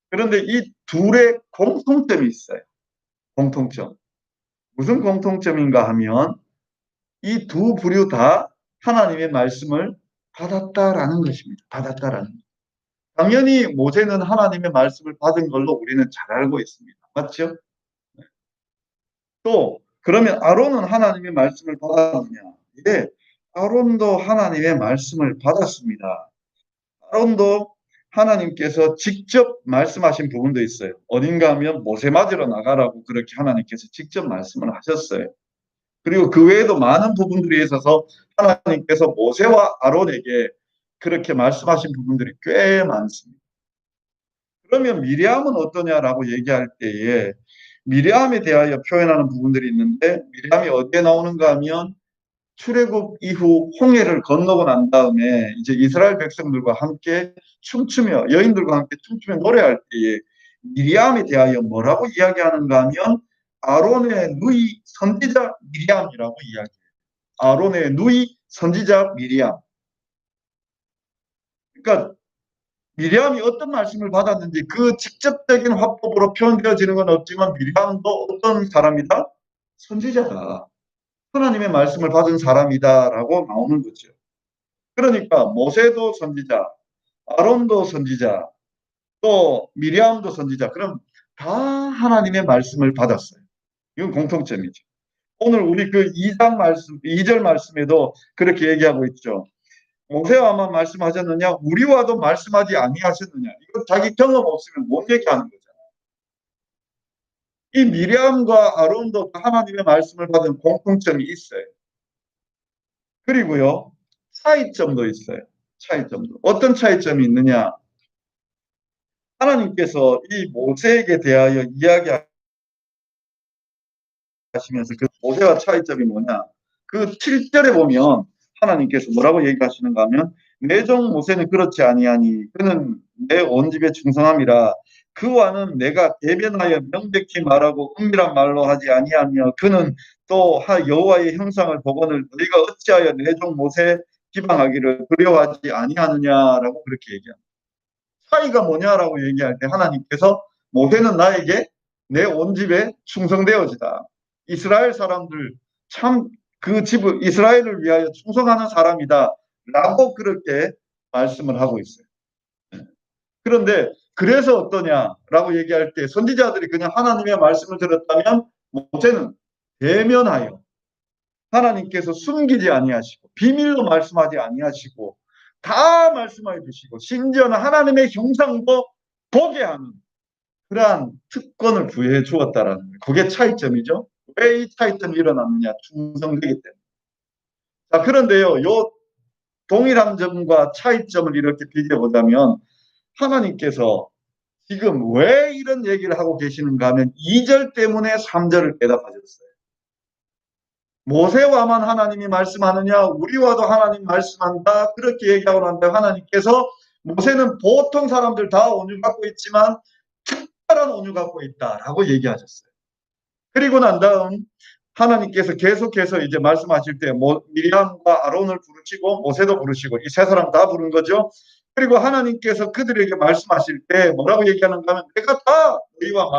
그런데 이 둘의 공통점이 있어요. 공통점. 무슨 공통점인가 하면 이 두 부류 다 하나님의 말씀을 받았다라는 것입니다. 받았다라는 것. 당연히 모세는 하나님의 말씀을 받은 걸로 우리는 잘 알고 있습니다. 맞죠? 또 그러면 아론은 하나님의 말씀을 받았느냐? 예, 아론도 하나님의 말씀을 받았습니다. 아론도 하나님께서 직접 말씀하신 부분도 있어요. 어딘가 하면 모세 맞으러 나가라고 그렇게 하나님께서 직접 말씀을 하셨어요. 그리고 그 외에도 많은 부분들이 있어서 하나님께서 모세와 아론에게 그렇게 말씀하신 부분들이 꽤 많습니다. 그러면 미리암은 어떠냐라고 얘기할 때에 미리암에 대하여 표현하는 부분들이 있는데 미리암이 어디에 나오는가 하면 출애굽 이후 홍해를 건너고 난 다음에 이제 이스라엘 백성들과 함께 춤추며 여인들과 함께 춤추며 노래할 때에 미리암에 대하여 뭐라고 이야기하는가 하면 아론의 누이 선지자 미리암이라고 이야기해요. 아론의 누이 선지자 미리암. 그러니까 미리암이 어떤 말씀을 받았는지 그 직접적인 화법으로 표현되어지는 건 없지만 미리암도 어떤 사람이다? 선지자다. 하나님의 말씀을 받은 사람이다라고 나오는 거죠. 그러니까 모세도 선지자, 아론도 선지자, 또 미리암도 선지자. 그럼 다 하나님의 말씀을 받았어요. 이건 공통점이죠. 오늘 우리 그 2장 말씀, 2절 말씀에도 그렇게 얘기하고 있죠. 모세와만 말씀하셨느냐? 우리와도 말씀하지 아니하셨느냐? 이거 자기 경험 없으면 못 얘기하는 거잖아요. 이 미리암과 아론도 하나님의 말씀을 받은 공통점이 있어요. 그리고요, 차이점도 있어요. 차이점도. 어떤 차이점이 있느냐? 하나님께서 이 모세에게 대하여 이야기하시면서 그 모세와 차이점이 뭐냐? 그 7절에 보면 하나님께서 뭐라고 얘기하시는가 하면 내 종 모세는 그렇지 아니하니 그는 내 온 집에 충성함이라. 그와는 내가 대변하여 명백히 말하고 은밀한 말로 하지 아니하며 그는 또 여호와의 형상을 보거늘 너희가 어찌하여 내 종 모세 기방하기를 두려워하지 아니하느냐라고 그렇게 얘기합니다. 차이가 뭐냐라고 얘기할 때 하나님께서 모세는 나에게 내 온 집에 충성되어지다. 이스라엘 사람들 참 그 집을 이스라엘을 위하여 충성하는 사람이다. 라고 그렇게 말씀을 하고 있어요. 그런데 그래서 어떠냐라고 얘기할 때 선지자들이 그냥 하나님의 말씀을 들었다면 모세는 대면하여 하나님께서 숨기지 아니하시고 비밀로 말씀하지 아니하시고 다 말씀해 주시고 심지어는 하나님의 형상도 보게 하는 그러한 특권을 부여해 주었다라는 거예요. 그게 차이점이죠. 왜 이 차이점이 일어났느냐? 충성되기 때문에. 자, 그런데요, 요 동일한 점과 차이점을 이렇게 비교해보자면 하나님께서 지금 왜 이런 얘기를 하고 계시는가 하면 2절 때문에 3절을 대답하셨어요. 모세와만 하나님이 말씀하느냐 우리와도 하나님 말씀한다 그렇게 얘기하고 난데 하나님께서 모세는 보통 사람들 다 온유 갖고 있지만 특별한 온유 갖고 있다라고 얘기하셨어요. 그리고 난 다음 하나님께서 계속해서 이제 말씀하실 때 미리암과 아론을 부르시고 모세도 부르시고 이 세 사람 다 부른 거죠. 그리고 하나님께서 그들에게 말씀하실 때 뭐라고 얘기하는가 하면 내가 다 너희와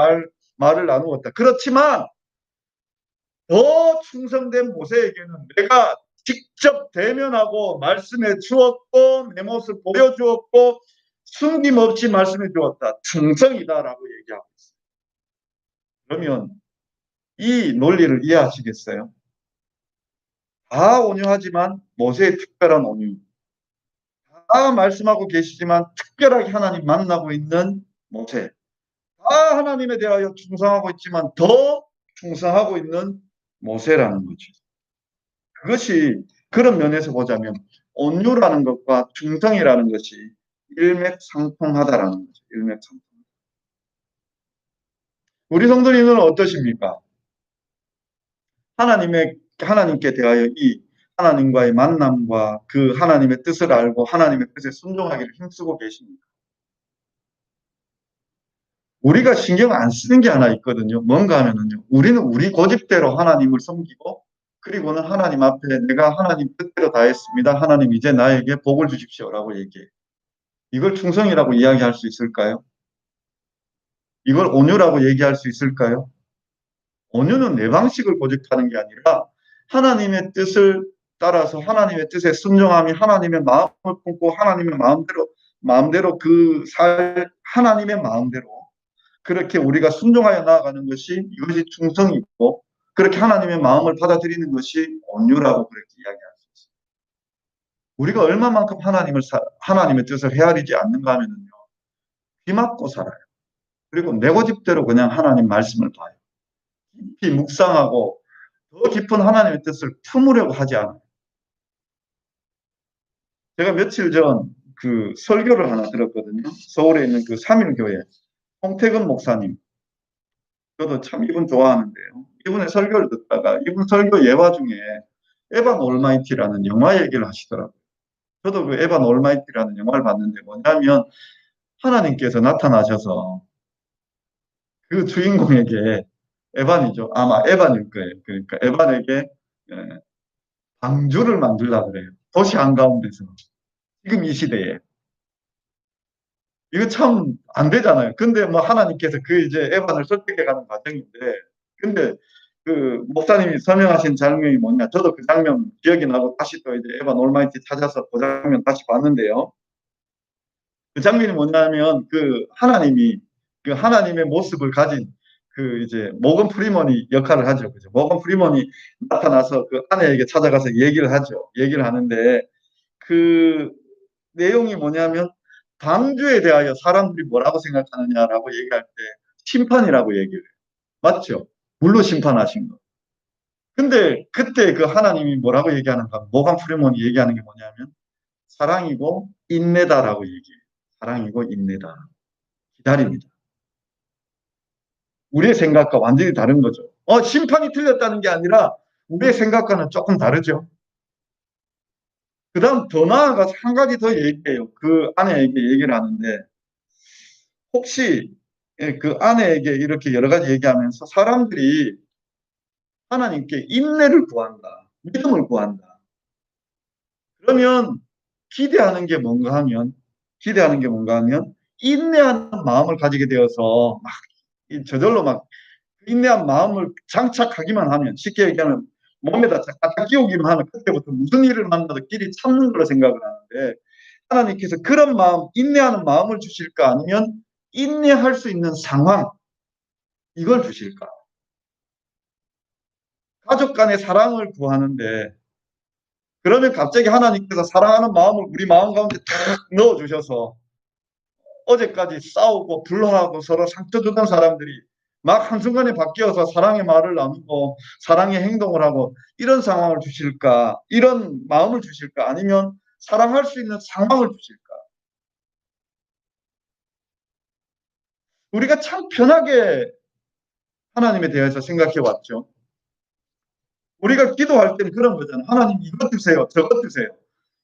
말을 나누었다. 그렇지만 더 충성된 모세에게는 내가 직접 대면하고 말씀해 주었고 내 모습 보여주었고 숨김없이 말씀해 주었다. 충성이다라고 얘기하고 있어요. 그러면 이 논리를 이해하시겠어요? 다 온유하지만 모세의 특별한 온유. 다 말씀하고 계시지만 특별하게 하나님 만나고 있는 모세. 다 하나님에 대하여 충성하고 있지만 더 충성하고 있는 모세라는 거죠. 그것이 그런 면에서 보자면 온유라는 것과 충성이라는 것이 일맥상통하다라는 거죠. 일맥상통. 우리 성도님들은 어떠십니까? 하나님께 대하여 이 하나님과의 만남과 그 하나님의 뜻을 알고 하나님의 뜻에 순종하기를 힘쓰고 계십니까? 우리가 신경 안 쓰는 게 하나 있거든요. 뭔가 하면은요. 우리는 우리 고집대로 하나님을 섬기고 그리고는 하나님 앞에 내가 하나님 뜻대로 다 했습니다. 하나님 이제 나에게 복을 주십시오라고 얘기해요. 이걸 충성이라고 이야기할 수 있을까요? 이걸 온유라고 얘기할 수 있을까요? 온유는 내 방식을 고집하는 게 아니라 하나님의 뜻을 따라서 하나님의 뜻에 순종함이 하나님의 마음을 품고 하나님의 마음대로 하나님의 마음대로 그렇게 우리가 순종하여 나아가는 것이 이것이 충성이고 그렇게 하나님의 마음을 받아들이는 것이 온유라고 그렇게 이야기할 수 있습니다. 우리가 얼마만큼 하나님의 뜻을 헤아리지 않는가 하면요. 귀막고 살아요. 그리고 내 고집대로 그냥 하나님 말씀을 봐요. 깊이 묵상하고 더 깊은 하나님의 뜻을 품으려고 하지 않아요. 제가 며칠 전 그 설교를 하나 들었거든요. 서울에 있는 그 삼일교회 홍태근 목사님. 저도 참 이분 좋아하는데요. 이분의 설교를 듣다가 이분 설교 예화 중에 에반 올마이티라는 영화 얘기를 하시더라고요. 저도 그 에반 올마이티라는 영화를 봤는데 뭐냐면 하나님께서 나타나셔서 그 주인공에게 에반이죠. 아마 에반일 거예요. 그러니까 에반에게 방주를 만들라 그래요. 도시 한가운데서. 지금 이 시대에. 이거 참 안 되잖아요. 근데 뭐 하나님께서 그 이제 에반을 설득해가는 과정인데, 근데 그 목사님이 설명하신 장면이 뭐냐? 저도 그 장면 기억이 나고 다시 또 이제 에반 올마이티 찾아서 그 장면 다시 봤는데요. 그 장면이 뭐냐면 그 하나님이 그 하나님의 모습을 가진 그 이제 모건 프리먼이 역할을 하죠. 그죠? 모건 프리먼이 나타나서 그 아내에게 찾아가서 얘기를 하죠. 얘기를 하는데 그 내용이 뭐냐면 방주에 대하여 사람들이 뭐라고 생각하느냐라고 얘기할 때 심판이라고 얘기를 해요. 맞죠? 물로 심판하신 거. 근데 그때 그 하나님이 뭐라고 얘기하는가? 모건 프리먼이 얘기하는 게 뭐냐면 사랑이고 인내다라고 얘기해요. 사랑이고 인내다. 기다립니다. 우리의 생각과 완전히 다른 거죠. 심판이 틀렸다는 게 아니라 우리의 생각과는 조금 다르죠. 그 다음 더 나아가서 한 가지 더 얘기해요. 그 아내에게 얘기를 하는데 혹시 그 아내에게 이렇게 여러 가지 얘기하면서 사람들이 하나님께 인내를 구한다, 믿음을 구한다. 그러면 기대하는 게 뭔가 하면, 기대하는 게 뭔가 하면, 인내하는 마음을 가지게 되어서 막 저절로 막 인내한 마음을 장착하기만 하면, 쉽게 얘기하면 몸에다 딱 끼우기만 하면 그때부터 무슨 일을 만나도 길이 참는 걸로 생각을 하는데, 하나님께서 그런 마음, 인내하는 마음을 주실까? 아니면 인내할 수 있는 상황, 이걸 주실까? 가족 간의 사랑을 구하는데, 그러면 갑자기 하나님께서 사랑하는 마음을 우리 마음 가운데 탁 넣어주셔서 어제까지 싸우고 불화하고 서로 상처 주던 사람들이 막 한순간에 바뀌어서 사랑의 말을 나누고 사랑의 행동을 하고 이런 상황을 주실까? 이런 마음을 주실까? 아니면 사랑할 수 있는 상황을 주실까? 우리가 참 편하게 하나님에 대해서 생각해 왔죠. 우리가 기도할 때는 그런 거잖아요. 하나님 이것 주세요. 저것 주세요.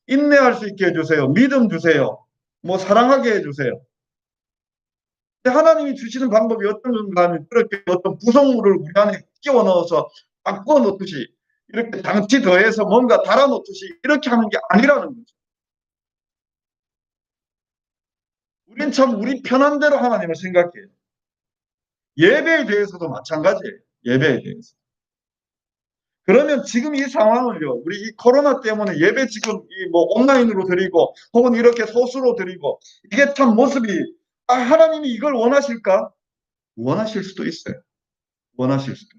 인내할 수 있게 해주세요. 믿음 주세요. 뭐 사랑하게 해주세요. 하나님이 주시는 방법이 어떤 건가 하면 그렇게 어떤 구성물을 우리 안에 끼워 넣어서 바꾸어 놓듯이 이렇게 장치 더해서 뭔가 달아 놓듯이 이렇게 하는 게 아니라는 거죠. 우린 참 우리 편한 대로 하나님을 생각해요. 예배에 대해서도 마찬가지예요. 예배에 대해서. 그러면 지금 이 상황을요, 우리 이 코로나 때문에 예배 지금 이 뭐 온라인으로 드리고 혹은 이렇게 소수로 드리고 이게 참 모습이 하나님이 이걸 원하실까? 원하실 수도 있어요. 원하실 수도.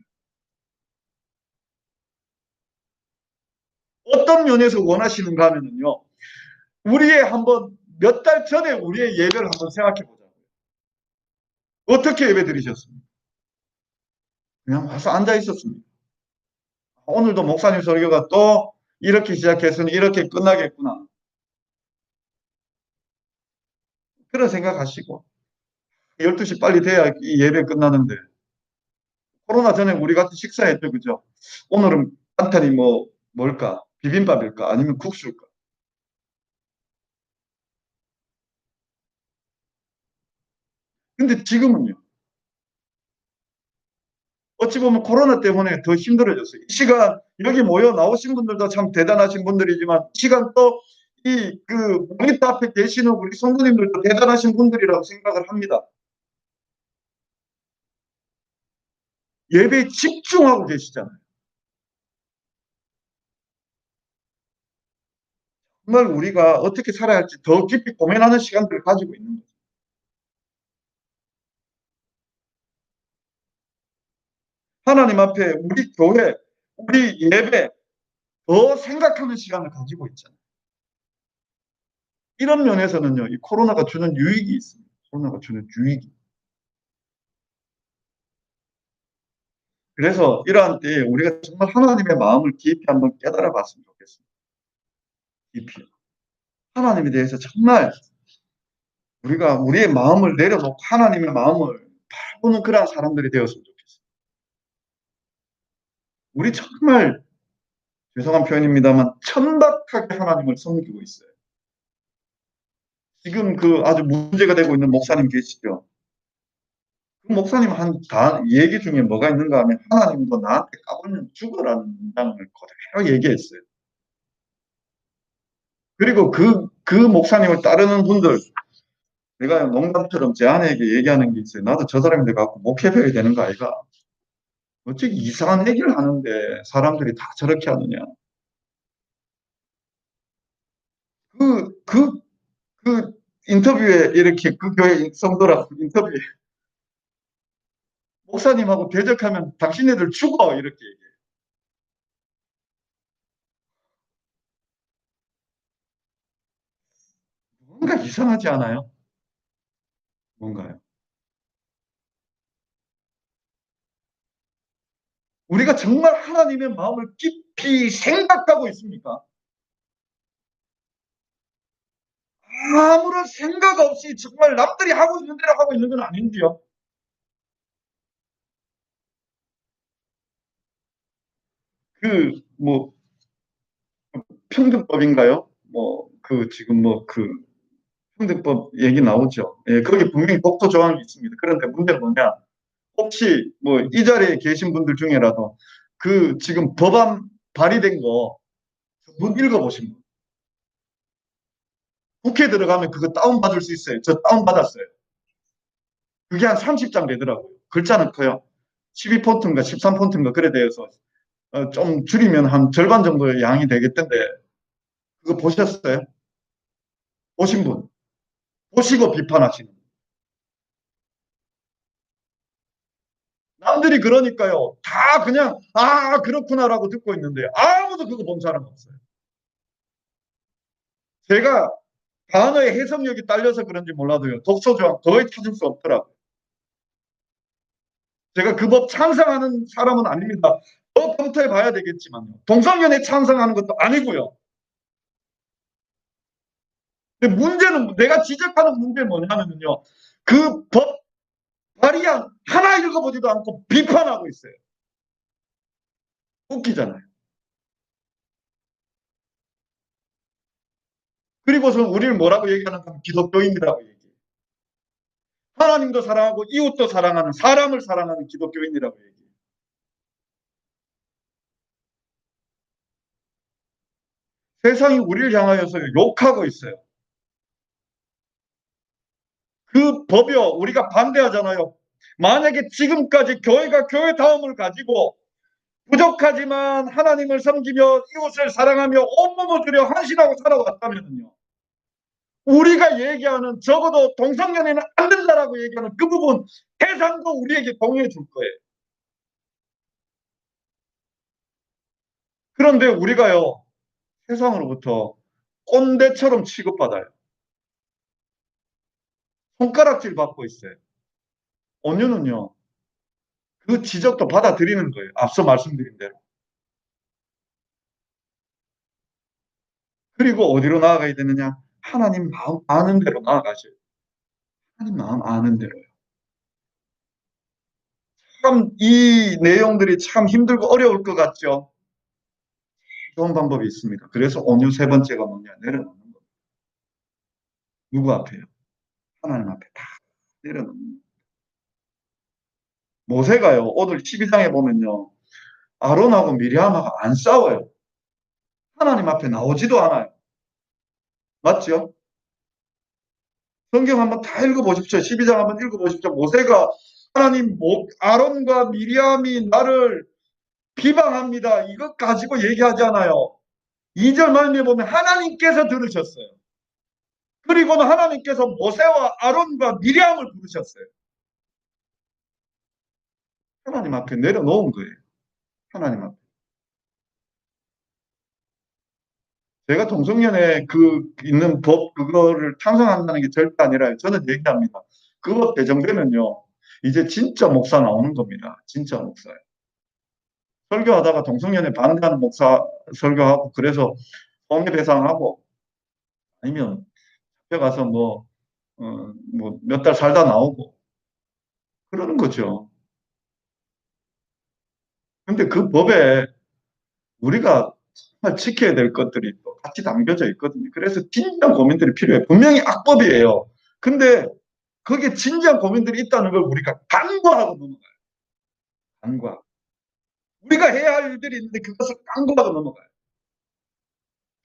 어떤 면에서 원하시는가 하면요. 우리의 한번 몇 달 전에 우리의 예배를 한번 생각해 보자고요. 어떻게 예배 드리셨습니까? 그냥 와서 앉아 있었습니다. 오늘도 목사님 설교가 또 이렇게 시작했으니 이렇게 끝나겠구나. 그런 생각하시고 12시 빨리 돼야 이 예배 끝나는데 코로나 전에 우리 같이 식사했죠. 그죠? 오늘은 반찬이 뭐 뭘까? 비빔밥일까? 아니면 국수일까? 근데 지금은요. 어찌 보면 코로나 때문에 더 힘들어졌어요. 이 시간 여기 모여 나오신 분들도 참 대단하신 분들이지만 이 시간 또 이 그 모니터 앞에 계시는 우리 성도님들도 대단하신 분들이라고 생각을 합니다. 예배에 집중하고 계시잖아요. 정말 우리가 어떻게 살아야 할지 더 깊이 고민하는 시간들을 가지고 있는 거죠. 하나님 앞에 우리 교회, 우리 예배 더 생각하는 시간을 가지고 있잖아요. 이런 면에서는요, 이 코로나가 주는 유익이 있습니다. 코로나가 주는 유익이. 그래서 이러한 때에 우리가 정말 하나님의 마음을 깊이 한번 깨달아 봤으면 좋겠습니다. 깊이. 하나님에 대해서 정말 우리가 우리의 마음을 내려놓고 하나님의 마음을 바라보는 그러한 사람들이 되었으면 좋겠어요. 우리 정말 죄송한 표현입니다만 천박하게 하나님을 섬기고 있어요. 지금 그 아주 문제가 되고 있는 목사님 계시죠? 그 목사님 한 얘기 중에 뭐가 있는가 하면 하나님도 나한테 까불면 죽어라는 문장을 그대로 얘기했어요. 그리고 그 목사님을 따르는 분들, 내가 농담처럼 제 아내에게 얘기하는 게 있어요. 나도 저 사람인데 갖고 목회배야 되는 거 아이가? 어떻게 이상한 얘기를 하는데 사람들이 다 저렇게 하느냐. 그, 그, 그 인터뷰에 이렇게 그 교회 성도라고 인터뷰에 목사님하고 대적하면 당신네들 죽어 이렇게 얘기해요. 뭔가 이상하지 않아요? 뭔가요? 우리가 정말 하나님의 마음을 깊이 생각하고 있습니까? 아무런 생각 없이 정말 남들이 하고 있는 대로 하고 있는 건 아닌지요. 뭐 평등법인가요? 뭐 지금 형대법 얘기 나오죠. 예, 거기 분명히 독도 조항이 있습니다. 그런데 문제는 뭐냐? 혹시 뭐 이 자리에 계신 분들 중에라도 그 지금 법안 발의된 거 문 읽어보신 분. 국회 들어가면 그거 다운받을 수 있어요. 저 다운받았어요. 그게 한 30장 되더라고요. 글자는 커요. 12폰트인가 13폰트인가 그래 되어서 좀 줄이면 한 절반 정도의 양이 되겠던데 그거 보셨어요? 보신 분? 보시고 비판하시는 분. 남들이 그러니까요. 다 그냥 아 그렇구나라고 듣고 있는데 아무도 그거 본 사람 없어요. 제가 단어의 해석력이 딸려서 그런지 몰라도요. 독서조항 거의 찾을 수 없더라고요. 제가 그 법 찬성하는 사람은 아닙니다. 더 검토해 봐야 되겠지만요. 동성연애 찬성하는 것도 아니고요. 근데 문제는 내가 지적하는 문제는 뭐냐면요. 그 법 발의안 하나 읽어보지도 않고 비판하고 있어요. 웃기잖아요. 그리고서 우리를 뭐라고 얘기하는가 하면 기독교인이라고 얘기해요. 하나님도 사랑하고 이웃도 사랑하는 사람을 사랑하는 기독교인이라고 얘기해요. 세상이 우리를 향하여서 욕하고 있어요. 그 법이요, 우리가 반대하잖아요. 만약에 지금까지 교회가 교회다움을 가지고 부족하지만 하나님을 섬기며 이웃을 사랑하며 온몸을 들여 헌신하고 살아왔다면요. 우리가 얘기하는 적어도 동성연애는 안 된다라고 얘기하는 그 부분 세상도 우리에게 동의해 줄 거예요. 그런데 우리가요, 세상으로부터 꼰대처럼 취급받아요. 손가락질 받고 있어요. 온유는요, 그 지적도 받아들이는 거예요. 앞서 말씀드린 대로. 그리고 어디로 나아가야 되느냐? 하나님 마음 아는 대로 나아가셔요. 하나님 마음 아는 대로요. 참, 이 내용들이 참 힘들고 어려울 것 같죠? 좋은 방법이 있습니다. 그래서 온유 세 번째가 뭐냐? 내려놓는 거. 누구 앞에요? 하나님 앞에 다 내려놓는 거. 모세가요, 오늘 12장에 보면요. 아론하고 미리암하고 안 싸워요. 하나님 앞에 나오지도 않아요. 맞죠? 성경 한번 다 읽어보십시오. 12장 한번 읽어보십시오. 모세가 하나님, 아론과 미리암이 나를 비방합니다. 이것 가지고 얘기하잖아요. 2절 말미에 보면 하나님께서 들으셨어요. 그리고는 하나님께서 모세와 아론과 미리암을 부르셨어요. 하나님 앞에 내려놓은 거예요. 하나님 앞에. 제가 동성연애 그 있는 법 그거를 찬성한다는 게 절대 아니라요. 저는 얘기합니다. 그거 개정되면요. 이제 진짜 목사 나오는 겁니다. 진짜 목사요. 설교하다가 동성연애 반대하는 목사 설교하고 그래서 손해배상하고 아니면 집에 가서 뭐 몇 달 살다 나오고 그러는 거죠. 근데 그 법에 우리가 정말 지켜야 될 것들이 또 같이 담겨져 있거든요. 그래서 진지한 고민들이 필요해요. 분명히 악법이에요. 근데 거기에 진지한 고민들이 있다는 걸 우리가 간과하고 넘어가요. 간과. 우리가 해야 할 일들이 있는데 그것을 간과하고 넘어가요.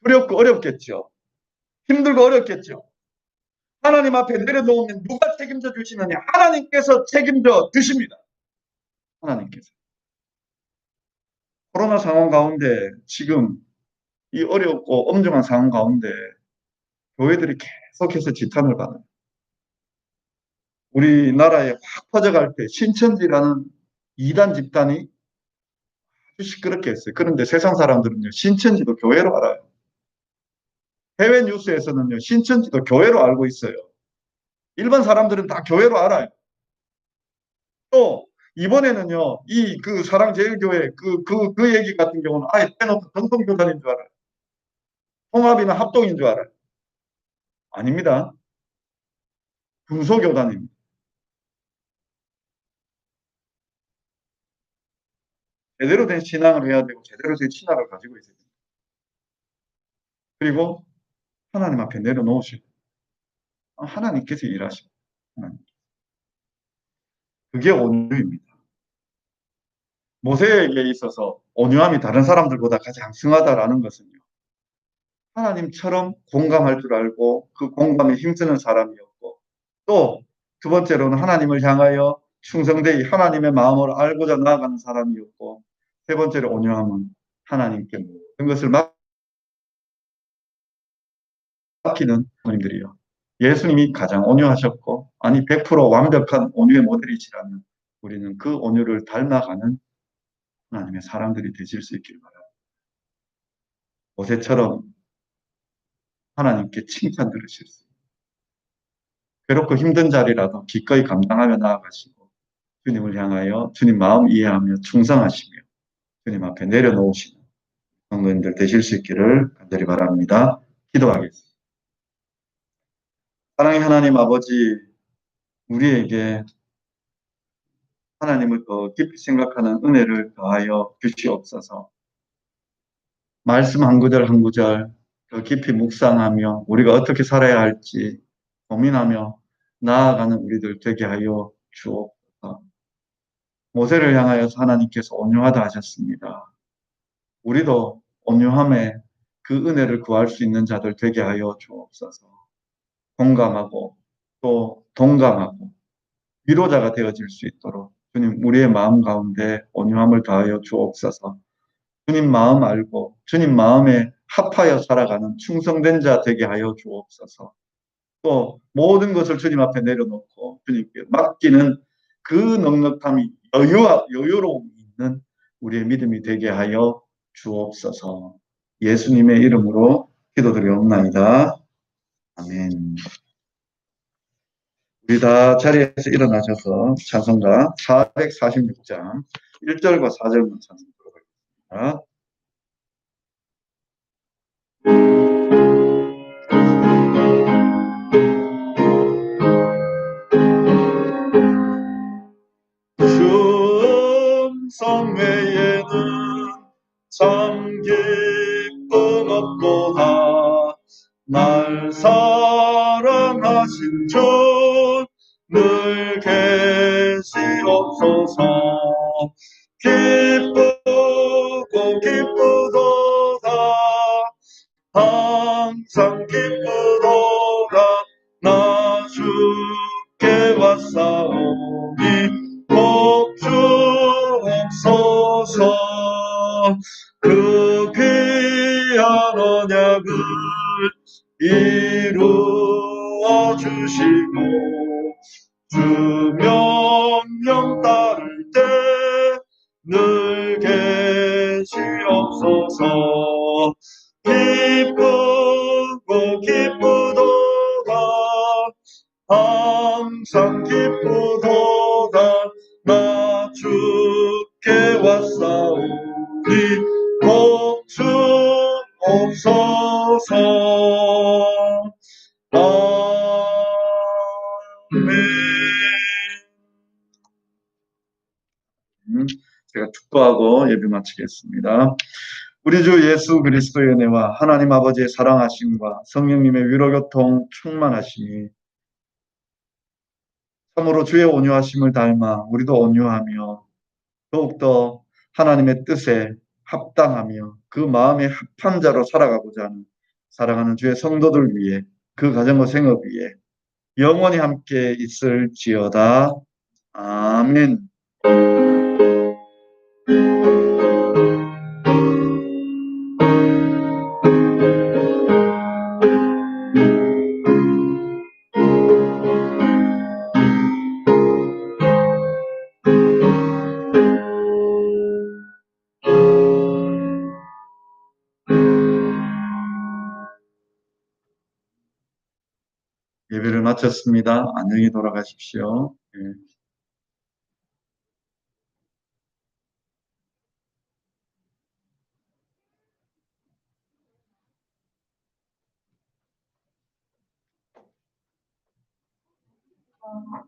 두렵고 어렵겠죠. 힘들고 어렵겠죠. 하나님 앞에 내려놓으면 누가 책임져 주시느냐? 하나님께서 책임져 주십니다. 하나님께서. 코로나 상황 가운데 지금 이 어렵고 엄중한 상황 가운데 교회들이 계속해서 지탄을 받아요. 우리나라에 확 퍼져갈 때 신천지라는 이단 집단이 아주 시끄럽게 했어요. 그런데 세상 사람들은요, 신천지도 교회로 알아요. 해외 뉴스에서는요, 신천지도 교회로 알고 있어요. 일반 사람들은 다 교회로 알아요. 또, 이번에는요, 그 사랑제일교회 그 얘기 같은 경우는 아예 빼놓고 전통교단인 줄 알아요. 통합이나 합동인 줄 알아요. 아닙니다. 군소교단입니다. 제대로 된 신앙을 해야 되고, 제대로 된 신앙을 가지고 있어야 됩니다. 그리고 하나님 앞에 내려놓으시고, 하나님께서 일하십니다. 그게 온유입니다. 모세에게 있어서 온유함이 다른 사람들보다 가장 승하다라는 것은요, 하나님처럼 공감할 줄 알고 그 공감에 힘쓰는 사람이었고, 또 두 번째로는 하나님을 향하여 충성되이 하나님의 마음을 알고자 나아가는 사람이었고, 세 번째로 온유함은 하나님께 모든 것을 맡기는 분들이요. 예수님이 가장 온유하셨고, 아니 100% 완벽한 온유의 모델이시라면 우리는 그 온유를 닮아가는 하나님의 사람들이 되실 수 있기를 바랍니다. 모세처럼 하나님께 칭찬 들으실 수 있어요. 괴롭고 힘든 자리라도 기꺼이 감당하며 나아가시고, 주님을 향하여 주님 마음 이해하며 충성하시며 주님 앞에 내려놓으시는 성도님들 되실 수 있기를 간절히 바랍니다. 기도하겠습니다. 사랑의 하나님 아버지, 우리에게 하나님을 더 깊이 생각하는 은혜를 더하여 주시옵소서. 말씀 한 구절 한 구절 더 깊이 묵상하며 우리가 어떻게 살아야 할지 고민하며 나아가는 우리들 되게 하여 주옵소서. 모세를 향하여서 하나님께서 온유하다 하셨습니다. 우리도 온유함에 그 은혜를 구할 수 있는 자들 되게 하여 주옵소서. 공감하고 또 동감하고 위로자가 되어질 수 있도록 주님 우리의 마음 가운데 온유함을 다하여 주옵소서. 주님 마음 알고 주님 마음에 합하여 살아가는 충성된 자 되게 하여 주옵소서. 또 모든 것을 주님 앞에 내려놓고 주님께 맡기는 그 넉넉함이 여유로움이 있는 우리의 믿음이 되게 하여 주옵소서. 예수님의 이름으로 기도드리옵나이다. 아멘. 우리 다 자리에서 일어나셔서 찬송가 446장 1절과 4절만 찬송 들어보겠습니다. 주 외에는 참 기쁨 없도다. 날 사랑하신 주 늘 계시옵소서. 기쁘고 기쁘도다. 항상 기쁘도다. 나 주께 왔사오니 복 주옵소서. 그 귀한 언약을 이루어 주시고 주 명령 따를 때 늘 계시옵소서. 기쁘고 기쁘도다. 항상 기쁘도다. 나 주께 왔사오니 복 주옵소서. 아멘. 제가 축도하고 예배 마치겠습니다. 우리 주 예수 그리스도의 은혜와 하나님 아버지의 사랑하심과 성령님의 위로교통 충만하심이 참으로 주의 온유하심을 닮아 우리도 온유하며 더욱더 하나님의 뜻에 합당하며 그 마음의 합한 자로 살아가고자 하는 사랑하는 주의 성도들 위해 그 가정과 생업 위에 영원히 함께 있을지어다. 아멘. 예배를 마쳤습니다. 안녕히 돌아가십시오. 네.